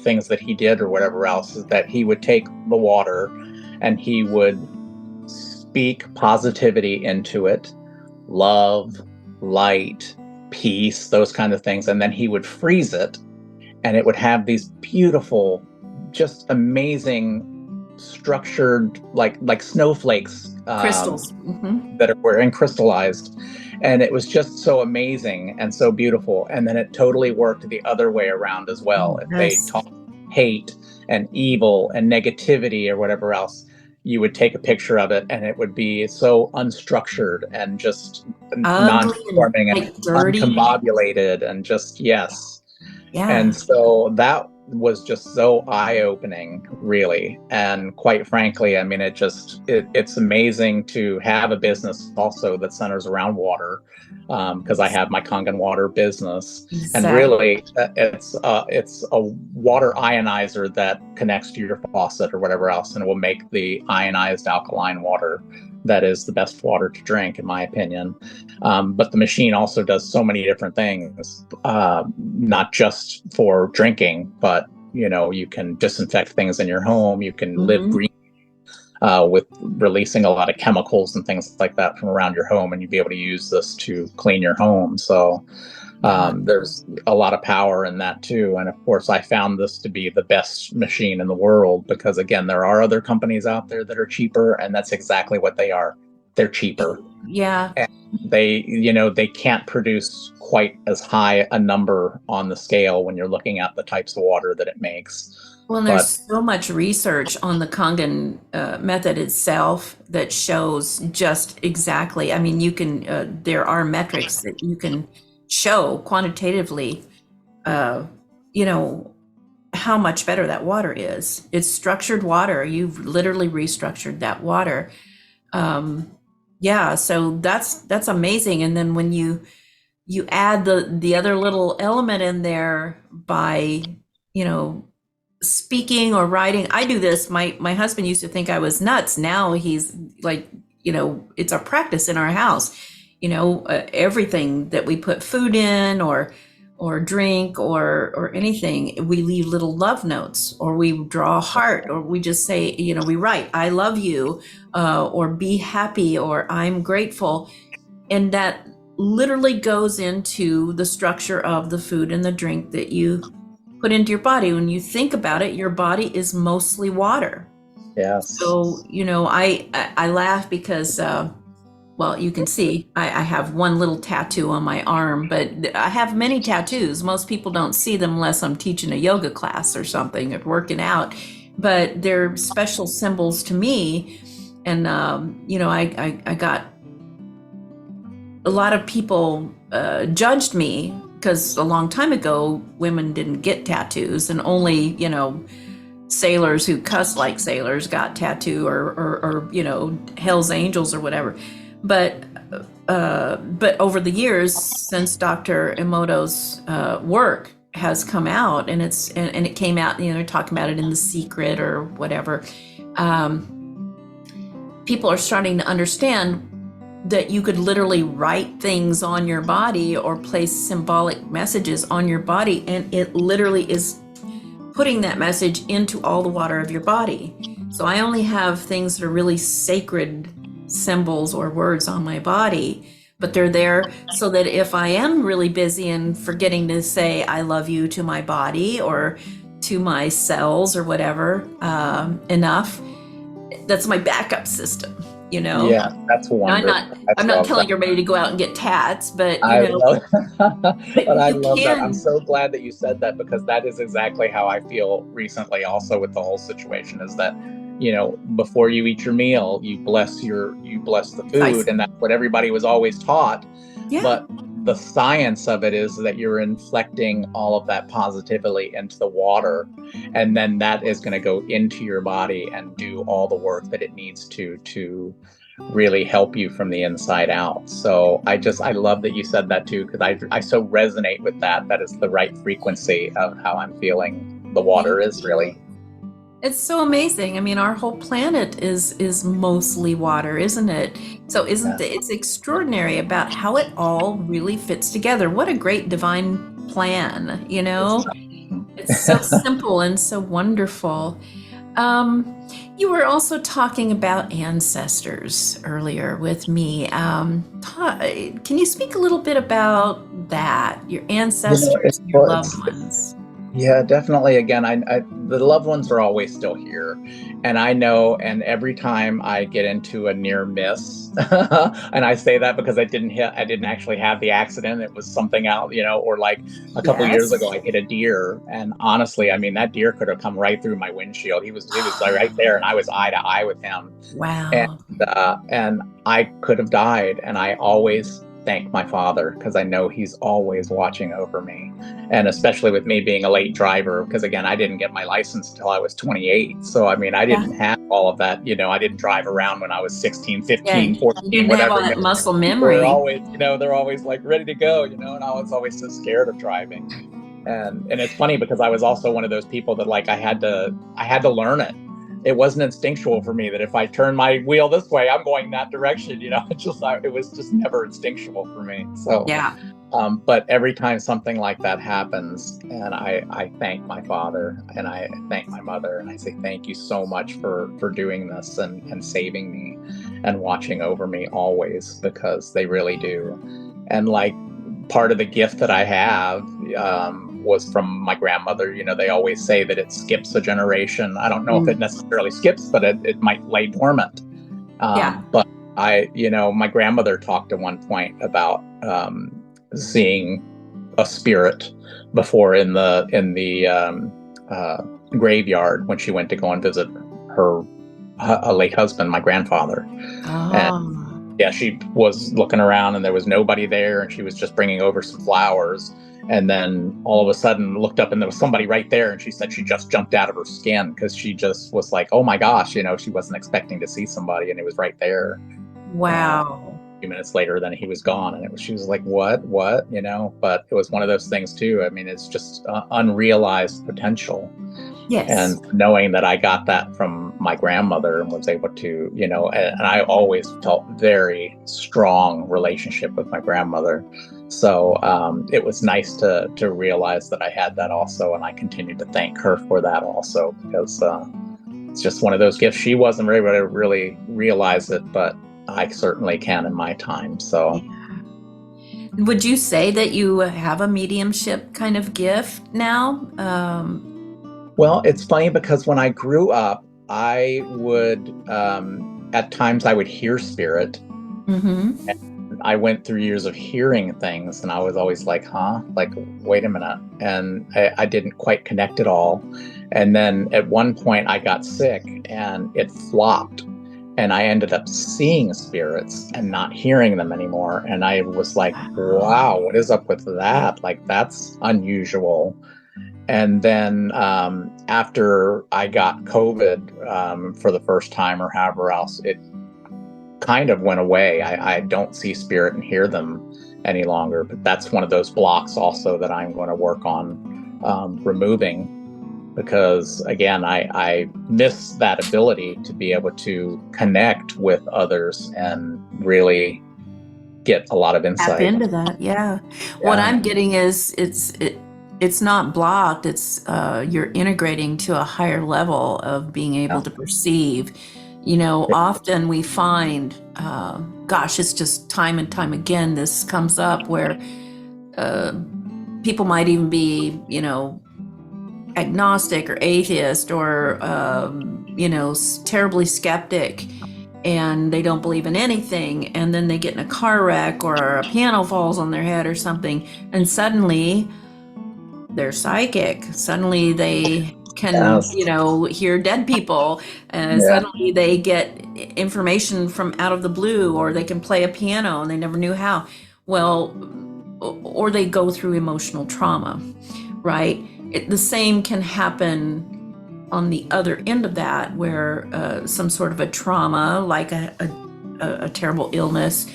things that he did or whatever else, is that he would take the water and he would speak positivity into it, love, light, peace, those kind of things, and then he would freeze it, and it would have these beautiful, just amazing structured like snowflakes, Crystals. Hmm. that were crystallized, and it was just so amazing and so beautiful. And then it totally worked the other way around as well. If they Yes. taught hate and evil and negativity or whatever else, you would take a picture of it and it would be so unstructured and just Ugly and non-conforming and like dirty. uncombobulated and just, yes. Yeah. And so that was just so eye-opening, really. And quite frankly, I mean, it's amazing to have a business also that centers around water, because I have my Kangen water business, and Exactly. really, it's a water ionizer that connects to your faucet or whatever else, and it will make the ionized alkaline water that is the best water to drink, in my opinion. But the machine also does so many different things, not just for drinking, but you can disinfect things in your home. You can live Hmm. green, with releasing a lot of chemicals and things like that from around your home, and you'd be able to use this to clean your home. So Yeah. there's a lot of power in that too. And of course, I found this to be the best machine in the world because, again, there are other companies out there that are cheaper, and that's exactly what they are. They're cheaper. Yeah. And they can't produce quite as high a number on the scale when you're looking at the types of water that it makes. Well, and But there's so much research on the Kangen method itself that shows just exactly. I mean, there are metrics that you can show quantitatively, uh, you know, how much better that water is. It's structured water. You've literally restructured that water. Yeah, so that's amazing. And then when you add the other little element in there by, you know, speaking or writing. I do this. My husband used to think I was nuts. Now he's like, you know, it's a practice in our house. You know, everything that we put food in or drink or anything, we leave little love notes, or we draw a heart, or we just say, you know, we write, I love you, or be happy, or I'm grateful. And that literally goes into the structure of the food and the drink that you put into your body. When you think about it, your body is mostly water. Yes. So, you know, I laugh because, well, you can see I have one little tattoo on my arm, but I have many tattoos. Most people don't see them unless I'm teaching a yoga class or something or working out, but they're special symbols to me. And, you know, I got a lot of people judged me because a long time ago, women didn't get tattoos, and only, you know, sailors who cuss like sailors got tattoo, or you know, Hell's Angels or whatever. But over the years, since Dr. Emoto's work has come out, and it came out, you know, they're talking about it in The Secret or whatever, people are starting to understand that you could literally write things on your body or place symbolic messages on your body, and it literally is putting that message into all the water of your body. So I only have things that are really sacred symbols or words on my body, but they're there so that if I am really busy and forgetting to say I love you to my body or to my cells or whatever, enough, that's my backup system, you know? Yeah, that's wonderful. I'm not telling everybody to go out and get tats, but you I know, love, but I you love that. I'm can. so glad that you said that, because that is exactly how I feel recently also with the whole situation, is that, you know, before you eat your meal, you bless the food, and that's what everybody was always taught. Yeah. But the science of it is that you're inflecting all of that positively into the water, and then that is going to go into your body and do all the work that it needs to really help you from the inside out. So I love that you said that too, because I so resonate with that. That is the right frequency of how I'm feeling the water is really. It's so amazing. I mean, our whole planet is mostly water, isn't it? So it's extraordinary about how it all really fits together. What a great divine plan, you know? It's so simple and so wonderful. You were also talking about ancestors earlier with me. Can you speak a little bit about that? Your ancestors, and your loved ones. Yeah, definitely. Again, the loved ones are always still here, and I know. And every time I get into a near miss, and I say that because I didn't actually have the accident. It was something out, you know, or like a couple years ago, I hit a deer, and honestly, I mean, that deer could have come right through my windshield. He was like right there, and I was eye to eye with him. Wow. And I could have died, and I always thank my father, because I know he's always watching over me. And especially with me being a late driver, because again, I didn't get my license until I was 28. So I mean, I didn't have all of that, you know, I didn't drive around when I was 16, 15, 14, you didn't whatever. have all that muscle People memory. are always, you know, they're always like ready to go, you know, and I was always so scared of driving. And it's funny because I was also one of those people that like I had to learn it. It wasn't instinctual for me that if I turn my wheel this way, I'm going that direction, you know. It was just never instinctual for me. So Yeah. but every time something like that happens, and I thank my father and I thank my mother, and I say thank you so much for doing this and saving me and watching over me always, because they really do. And like part of the gift that I have was from my grandmother. You know, they always say that it skips a generation. I don't know if it necessarily skips, but it might lay dormant. But my grandmother talked at one point about seeing a spirit before in the graveyard when she went to go and visit her late husband, my grandfather. Oh. And Yeah, she was looking around and there was nobody there, and she was just bringing over some flowers. And then all of a sudden looked up and there was somebody right there. And she said she just jumped out of her skin because she just was like, oh my gosh, she wasn't expecting to see somebody, and it was right there. A Wow. few minutes later, then he was gone. And she was like, what, but it was one of those things too. I mean, it's just unrealized potential. Yes. And knowing that I got that from my grandmother and was able to, and I always felt very strong relationship with my grandmother. So it was nice to realize that I had that also. And I continue to thank her for that also, because it's just one of those gifts. She wasn't able to really realize it, but I certainly can in my time. So. Would you say that you have a mediumship kind of gift now? Well, it's funny because when I grew up, I would, at times I would hear spirit. Mm-hmm. And I went through years of hearing things, and I was always like, huh? Like, wait a minute. And I didn't quite connect it all. And then at one point I got sick and it flopped. And I ended up seeing spirits and not hearing them anymore. And I was like, wow, what is up with that? Like, that's unusual. And then after I got COVID for the first time or however else, it kind of went away. I don't see spirit and hear them any longer. But that's one of those blocks also that I'm going to work on removing. Because again, I miss that ability to be able to connect with others and really get a lot of Tap insight. into that, yeah. What I'm getting is it's not blocked. It's you're integrating to a higher level of being able to perceive. Often we find, gosh, it's just time and time again this comes up where people might even be, agnostic or atheist or terribly skeptic, and they don't believe in anything, and then they get in a car wreck or a piano falls on their head or something, and suddenly they're psychic. Suddenly they can, Yes. hear dead people, and Yeah. suddenly they get information from out of the blue, or they can play a piano and they never knew how. Well, or they go through emotional trauma, right? The same can happen on the other end of that, where some sort of a trauma, like a terrible illness,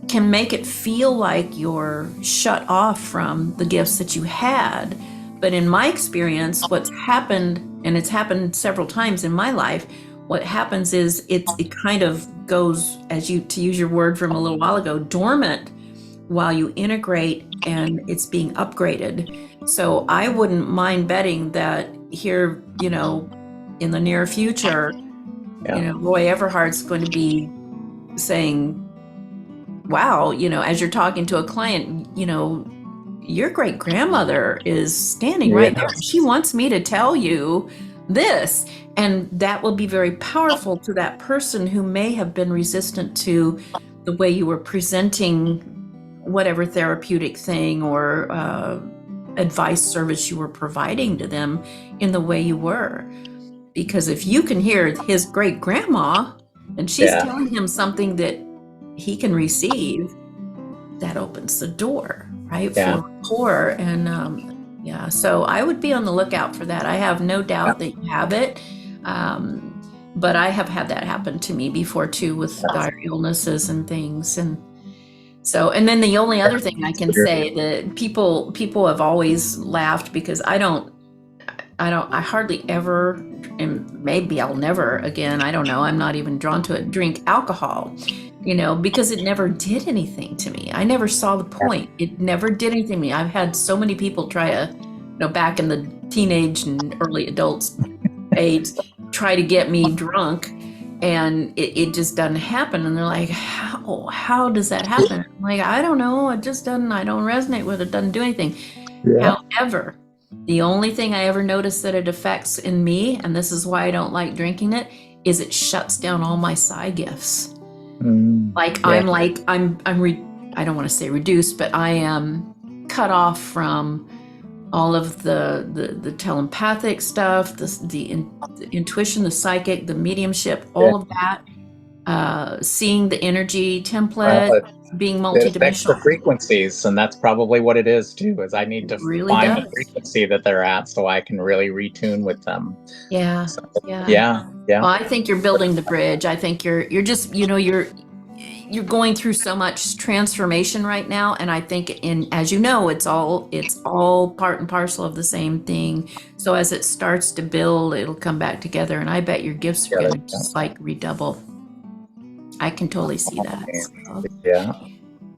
can make it feel like you're shut off from the gifts that you had. But in my experience, what's happened, and it's happened several times in my life, what happens is it kind of goes, to use your word from a little while ago, dormant while you integrate, and it's being upgraded. So I wouldn't mind betting that here, in the near future, Roy Everhart's going to be saying, wow, as you're talking to a client, your great grandmother is standing right there. She wants me to tell you this. And that will be very powerful to that person who may have been resistant to the way you were presenting whatever therapeutic thing or advice service you were providing to them in the way you were. Because if you can hear his great grandma and she's telling him something that he can receive, that opens the door, right? For rapport. And so I would be on the lookout for that. I have no doubt that you have it. But I have had that happen to me before too, with dire illnesses and things. And then the only other thing I can say, that people have always laughed, because I hardly ever, and maybe I'll never again, I don't know, I'm not even drawn to it, drink alcohol, because it never did anything to me. I never saw the point. It never did anything to me. I've had so many people try to, back in the teenage and early adults age, try to get me drunk, and it just doesn't happen. And they're like, how does that happen? I'm like, I don't know. It just doesn't, I don't resonate with it. Doesn't do anything. However, the only thing I ever notice that it affects in me, and this is why I don't like drinking it, is it shuts down all my psi gifts. I don't want to say reduced, but I am cut off from all of the telepathic stuff, the intuition, the psychic, the mediumship, all of that seeing the energy Well, template, being it affects the multidimensional. frequencies, and that's probably what it is too, is I need It to really find the does. frequency that they're at so I can really retune with them. Yeah, So yeah. yeah, yeah. Well, I think you're building the bridge. I think you're just, you're going through so much transformation right now, and I think in as you know, it's all part and parcel of the same thing. So as it starts to build, it'll come back together, and I bet your gifts are Yeah, going to just like redouble. I can totally see that. So yeah.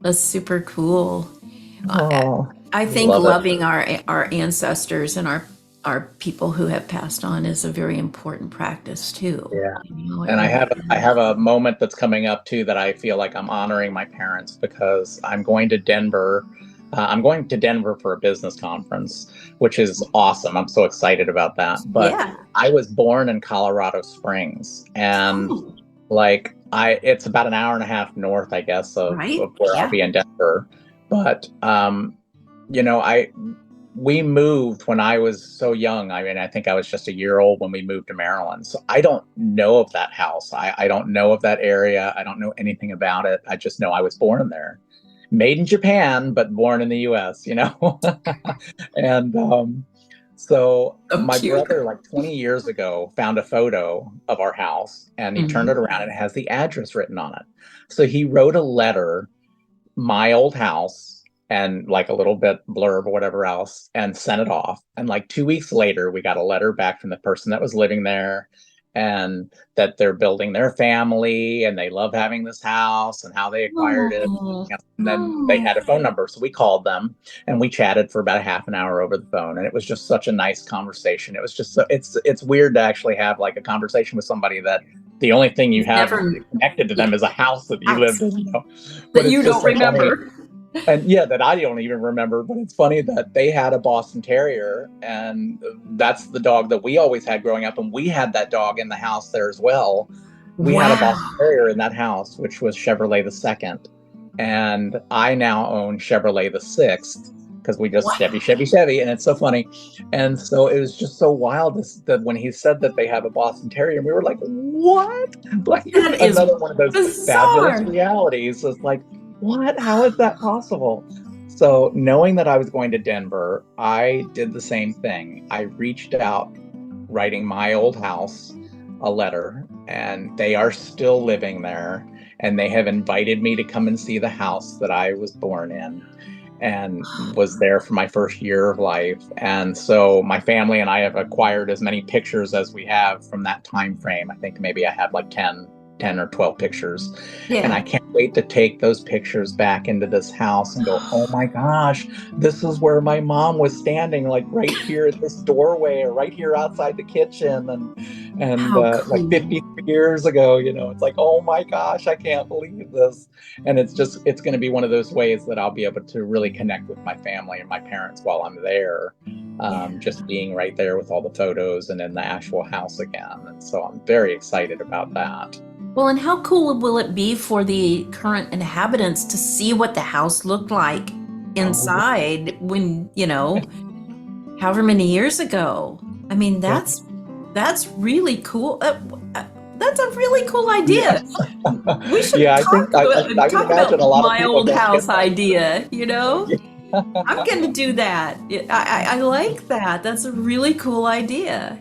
that's super cool. I, Oh, I think love it. loving our ancestors and our people who have passed on is a very important practice too. Yeah. It And I really have I is. have a moment that's coming up too that I feel like I'm honoring my parents because I'm going to Denver. I'm going to Denver for a business conference, which is awesome. I'm so excited about that. But Yeah. I was born in Colorado Springs, and Oh, like it's about an hour and a half north, I guess, right. of where I'll Yeah. be in Denver. But I we moved when I was so young. I mean, I think I was just a year old when we moved to Maryland. So I don't know of that house. I don't know of that area. I don't know anything about it. I just know I was born there. Made in Japan, but born in the US, you know? And so So my cute. brother, like 20 years ago, found a photo of our house and he turned it Mhm. around and it has the address written on it. So he wrote a letter, my old house, and like a little bit blurb or whatever else, and sent it off. And like 2 weeks later, we got a letter back from the person that was living there, and that they're building their family and they love having this house and how they acquired it. Oh, And then they oh. had a phone number. So we called them and we chatted for about a half an hour over the phone. And it was just such a nice conversation. It was just so it's weird to actually have like a conversation with somebody that the only thing you You've have never, connected to yeah, them is a house that you lived house in, you know. But that it's you just don't so funny. remember. And yeah, that I don't even remember, but it's funny that they had a Boston Terrier, and that's the dog that we always had growing up, and we had that dog in the house there as well. We had a Boston Wow. Terrier in that house, which was Chevrolet the second, and I now own Chevrolet the sixth because we just Chevy, Wow. Chevy, Chevy, and it's so funny. And so it was just so wild that when he said that they have a Boston Terrier, and we were like, "What?" Like That is another one of those fabulous bizarre. realities. Is like, what? How is that possible? So, knowing that I was going to Denver, I did the same thing. I reached out, writing my old house a letter, and they are still living there. And they have invited me to come and see the house that I was born in and was there for my first year of life. And so my family and I have acquired as many pictures as we have from that time frame. I think maybe I have like 10 or 12 pictures. And I Yeah. can't wait to take those pictures back into this house and go, oh my gosh, this is where my mom was standing, like right here at this doorway or right here outside the kitchen. And How like cool. 53 years ago, it's like, oh my gosh, I can't believe this. And it's going to be one of those ways that I'll be able to really connect with my family and my parents while I'm there, Yeah. just being right there with all the photos and in the actual house again. And so I'm very excited about that. Well, and how cool will it be for the current inhabitants to see what the house looked like Oh inside when, however many years ago? I mean, yeah. that's really cool. That's a really cool Yeah. idea. We should Yeah, I think I would talk imagine a about lot of my people old don't house get that. idea. Yeah. I'm going to do that. I like that. That's a really cool idea.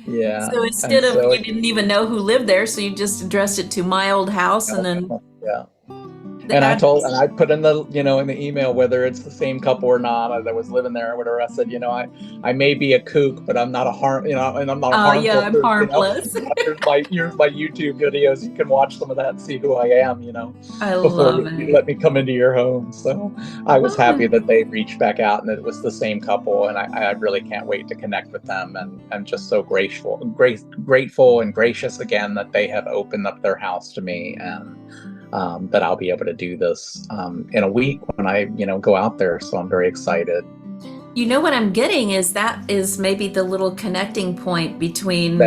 Yeah. So And instead of so you didn't even know who lived there, so you just addressed it to my old house and then yeah. the And address. I put in in the email, whether it's the same couple or not, that was living there or whatever. I said, I may be a kook, but I'm not a and I'm not a Oh yeah, harmful I'm kook. harmless. Here's my YouTube videos. You can watch some of that and see who I am, I before love you it. let me come into your home. So I was happy Oh, that they reached back out and that it was the same couple. And I really can't wait to connect with them. And I'm just so grateful and gracious again that they have opened up their house to me, and that I'll be able to do this in a week when I, go out there. So I'm very excited what I'm getting is that is maybe the little connecting point that between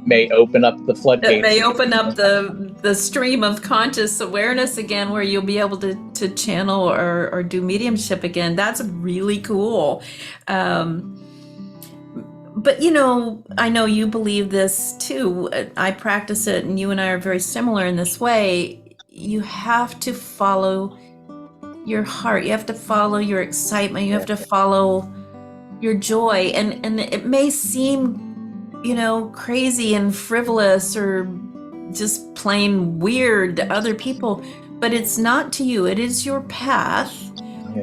may open up the that floodgates may again. open up the stream of conscious awareness again, where you'll be able to channel or do mediumship again. That's really cool. Um, But I know you believe this too. I practice it, and you and I are very similar in this way. You have to follow your heart. You have to follow your excitement. You have to follow your joy. And it may seem, crazy and frivolous or just plain weird to other people, but it's not to you. It is your path.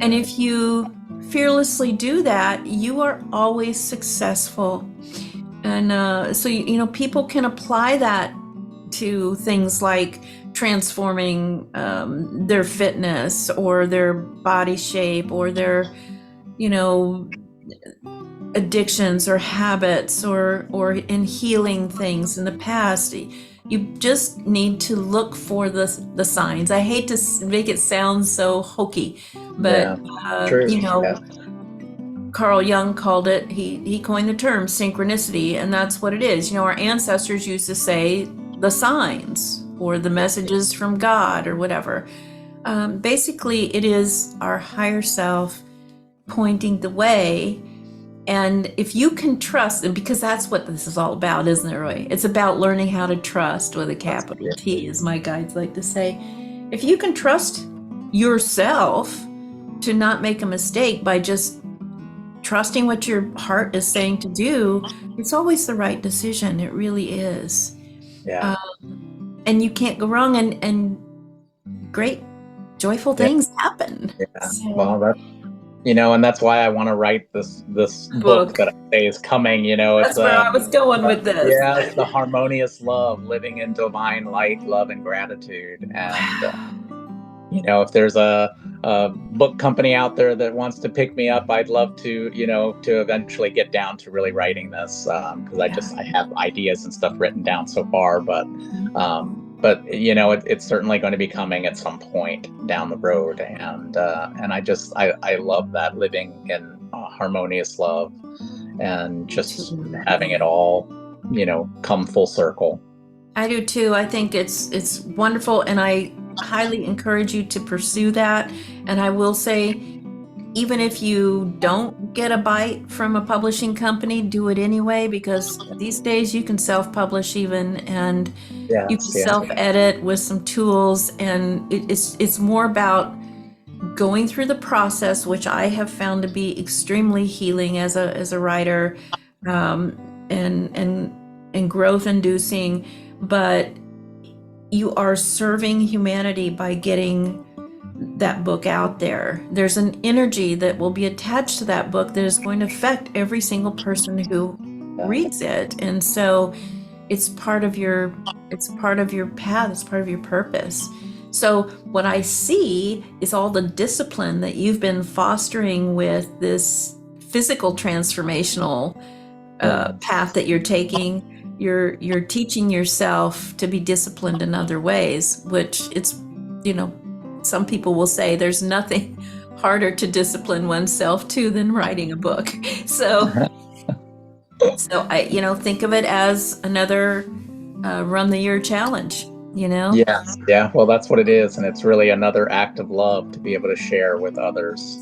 And if you fearlessly do that, you are always successful. And so, people can apply that to things like transforming their fitness or their body shape or their, addictions or habits or in healing things in the past. You just need to look for the signs. I hate to make it sound so hokey, but True. Yeah. Carl Jung called it, he coined the term synchronicity, and that's what it is. Our ancestors used to say the signs or the messages from God or whatever. Basically, it is our higher self pointing the way. And if you can trust, and because that's what this is all about, isn't it, Roy? It's about learning how to trust with a capital T, as my guides like to say. If you can trust yourself to not make a mistake by just trusting what your heart is saying to do, it's always the right decision. It really is. Yeah. And you can't go wrong, and great, joyful things happen. Yeah. So, Well, that's and that's why I want to write this book that I say is coming. That's where I was going with this. Yeah, it's the harmonious love, living in divine light, love, and gratitude. And if there's a book company out there that wants to pick me up, I'd love to to eventually get down to really writing this, because I have ideas and stuff written down so far, but it's certainly going to be coming at some point down the road, and I love that, living in harmonious love and just having it all come full circle. I do too. I think it's wonderful, and I highly encourage you to pursue that. And I will say, even if you don't get a bite from a publishing company, do it anyway, because these days you can self-publish even, and you can self-edit with some tools, and it's more about going through the process, which I have found to be extremely healing as a writer, and growth inducing. But you are serving humanity by getting that book out there. There's an energy that will be attached to that book that is going to affect every single person who reads it. And so it's part of your path, it's part of your purpose. So what I see is all the discipline that you've been fostering with this physical transformational path that you're taking. You're teaching yourself to be disciplined in other ways, which it's, some people will say there's nothing harder to discipline oneself to than writing a book. So I, think of it as another run the year challenge, Yeah. Well, that's what it is. And it's really another act of love to be able to share with others,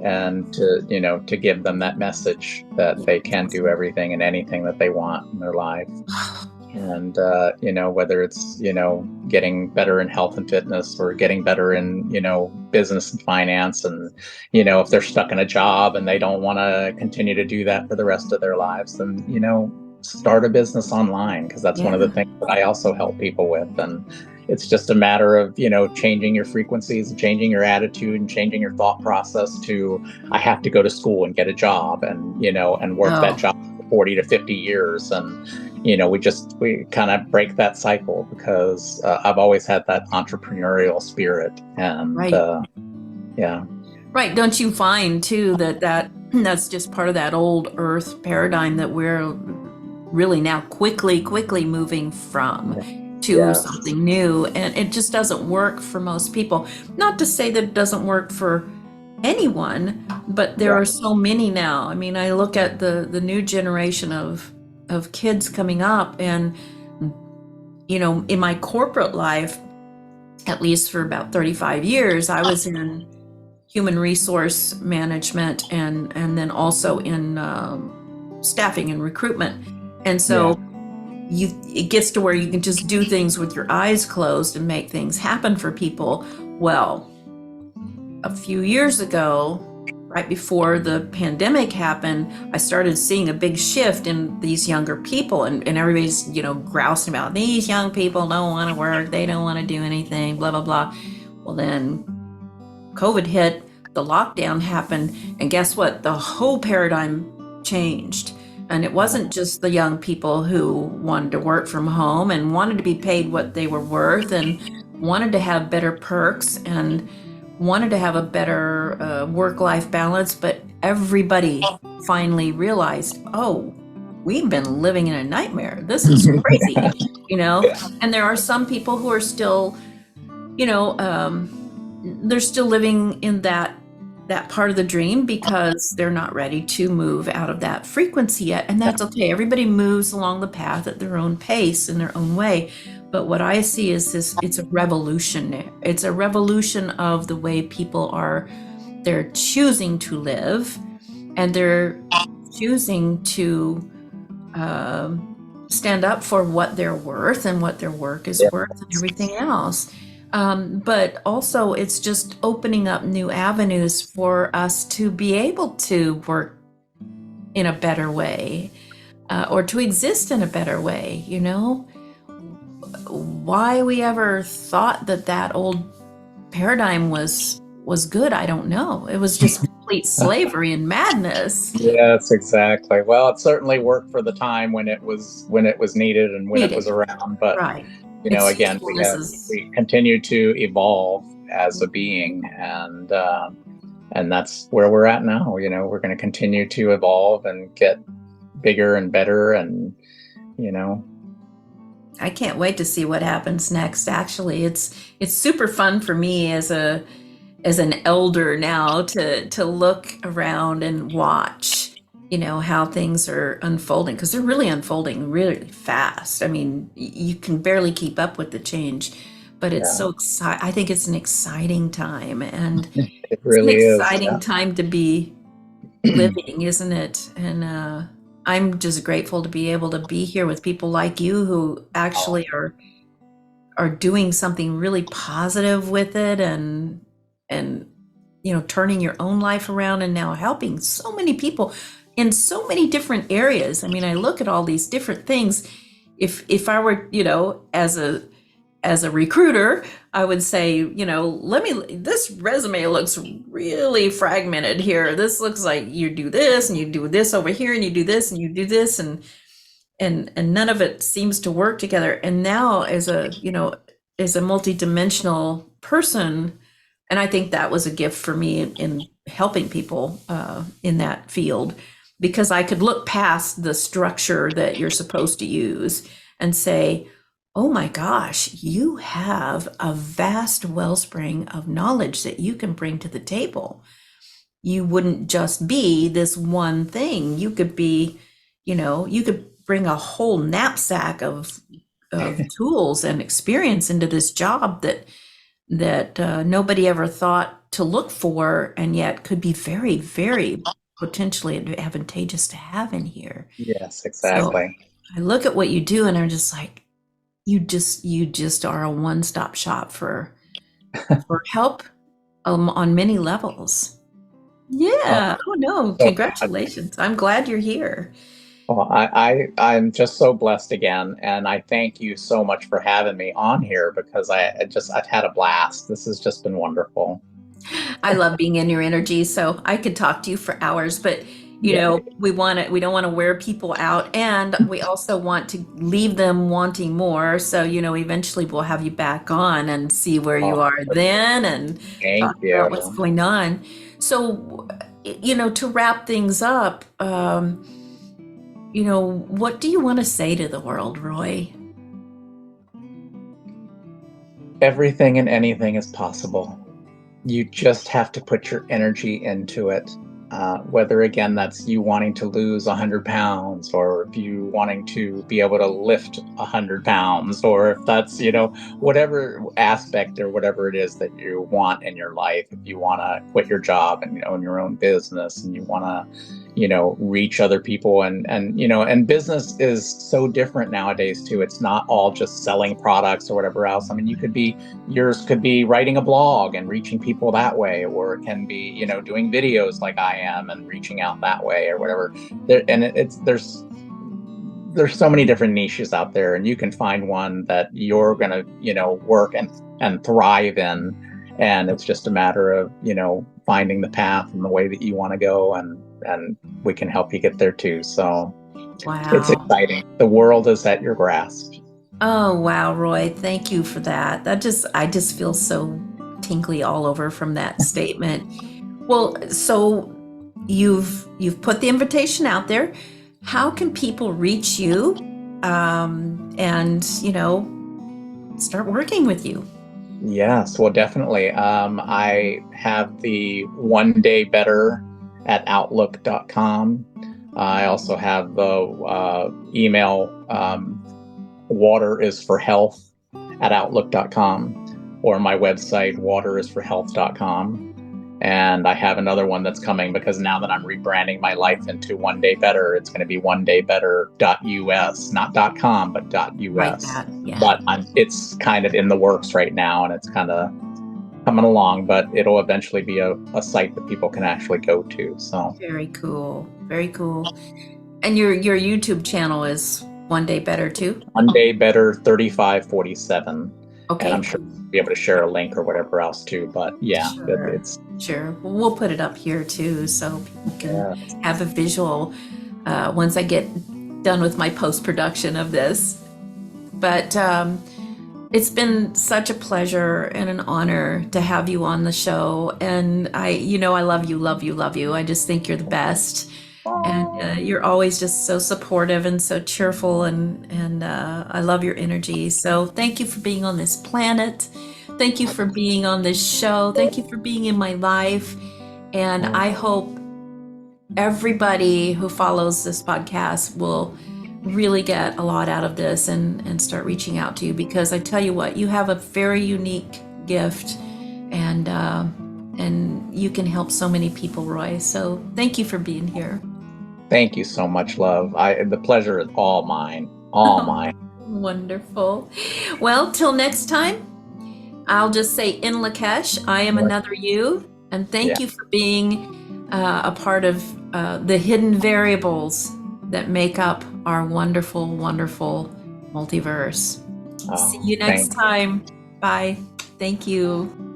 and to give them that message that they can do everything and anything that they want in their life. And whether it's getting better in health and fitness, or getting better in business and finance, and if they're stuck in a job and they don't want to continue to do that for the rest of their lives, then start a business online, because that's one of the things that I also help people with. And it's just a matter of changing your frequencies, changing your attitude, and changing your thought process to, I have to go to school and get a job, and and work that job for 40 to 50 years. And we kind of break that cycle, because I've always had that entrepreneurial spirit. And Right. Don't you find too that's just part of that old earth paradigm that we're really now quickly moving from to something new, and it just doesn't work for most people. Not to say that it doesn't work for anyone, but there are so many now. I mean, I look at the new generation of kids coming up, and in my corporate life, at least for about 35 years, I was in human resource management, and then also in staffing and recruitment. And Yeah. so it gets to where you can just do things with your eyes closed and make things happen for people. Well, a few years ago, right before the pandemic happened, I started seeing a big shift in these younger people, and everybody's, grousing about these young people don't want to work, they don't want to do anything, blah, blah, blah. Well, then COVID hit, the lockdown happened, and guess what? The whole paradigm changed. And it wasn't just the young people who wanted to work from home and wanted to be paid what they were worth and wanted to have better perks and wanted to have a better work-life balance, but everybody finally realized, oh, we've been living in a nightmare. This is crazy, And there are some people who are still, they're still living in that part of the dream because they're not ready to move out of that frequency yet, and that's okay. Everybody moves along the path at their own pace in their own way. But what I see is this, it's a revolution. It's a revolution of the way people they're choosing to live, and they're choosing to stand up for what they're worth and what their work is worth and everything else. But also it's just opening up new avenues for us to be able to work in a better way, or to exist in a better way, Why we ever thought that old paradigm was good, I don't know. It was just complete slavery and madness. Yes, exactly. Well, it certainly worked for the time when it was needed and when it was around. But Right. again, we continue to evolve as a being, and that's where we're at now. We're going to continue to evolve and get bigger and better, and I can't wait to see what happens next. Actually, it's super fun for me as an elder now to look around and watch, how things are unfolding, because they're really unfolding really fast. I mean, you can barely keep up with the change, but it's so exciting. I think it's an exciting time, and it really it's an is. exciting time to be living, isn't it? And I'm just grateful to be able to be here with people like you who actually are doing something really positive with it, and turning your own life around, and now helping so many people in so many different areas. I mean, I look at all these different things. If I were, as a recruiter, I would say, this resume looks really fragmented here. This looks like you do this and you do this over here and you do this and you do this, and none of it seems to work together. And now as a multidimensional person, and I think that was a gift for me in helping people in that field, because I could look past the structure that you're supposed to use and say, oh my gosh, you have a vast wellspring of knowledge that you can bring to the table. You wouldn't just be this one thing. You could be, you could bring a whole knapsack of tools and experience into this job that nobody ever thought to look for, and yet could be very, very potentially advantageous to have in here. Yes, exactly. So I look at what you do and I'm just like, you just are a one-stop shop for help on many levels. Yeah. Oh no, congratulations. I'm glad you're here. Well, I'm just so blessed again, and I thank you so much for having me on here, because I've had a blast. This has just been wonderful. I love being in your energy, so I could talk to you for hours, but we don't want to wear people out, and we also want to leave them wanting more. So, eventually we'll have you back on and see where you are then, and talk about what's going on. So, to wrap things up, what do you want to say to the world, Roy? Everything and anything is possible. You just have to put your energy into it. Whether, again, that's you wanting to lose 100 pounds, or if you wanting to be able to lift 100 pounds, or if that's, whatever aspect or whatever it is that you want in your life. If you want to quit your job and own your own business, and you want to, reach other people. And business is so different nowadays too. It's not all just selling products or whatever else. I mean, yours could be writing a blog and reaching people that way, or it can be, doing videos like I am and reaching out that way or whatever. There's so many different niches out there, and you can find one that you're going to, work and thrive in. And it's just a matter of, finding the path and the way that you want to go, and we can help you get there too. So it's Wow. exciting. The world is at your grasp. Oh, wow, Roy. Thank you for that. I just feel so tingly all over from that statement. Well, so you've put the invitation out there. How can people reach you, and, start working with you? Yes, well, definitely. I have the one day better at outlook.com. I also have the email, water is for health at outlook.com, or my website, waterisforhealth.com. And I have another one that's coming, because now that I'm rebranding my life into One Day Better, it's going to be onedaybetter.us, not .com, but Like .us. that. Yeah. But it's kind of in the works right now, and it's kind of coming along, but it'll eventually be a site that people can actually go to. So Very cool. Very cool. And your YouTube channel is One Day Better too? One Day Better 3547. Okay. And I'm sure we'll be able to share a link or whatever else too. But yeah, Sure. Sure. Well, we'll put it up here too, so people can have a visual once I get done with my post-production of this. But it's been such a pleasure and an honor to have you on the show. And I love you, love you, love you. I just think you're the best. And you're always just so supportive and so cheerful, and I love your energy. So thank you for being on this planet. Thank you for being on this show. Thank you for being in my life. And I hope everybody who follows this podcast will really get a lot out of this and start reaching out to you, because I tell you what, you have a very unique gift, and you can help so many people, Roy. So thank you for being here. Thank you so much, love. The pleasure is all mine. All mine. Wonderful. Well, till next time, I'll just say, in Lakesh, I am another you. And thank you for being a part of the hidden variables that make up our wonderful, wonderful multiverse. See you next time. Bye. Thank you.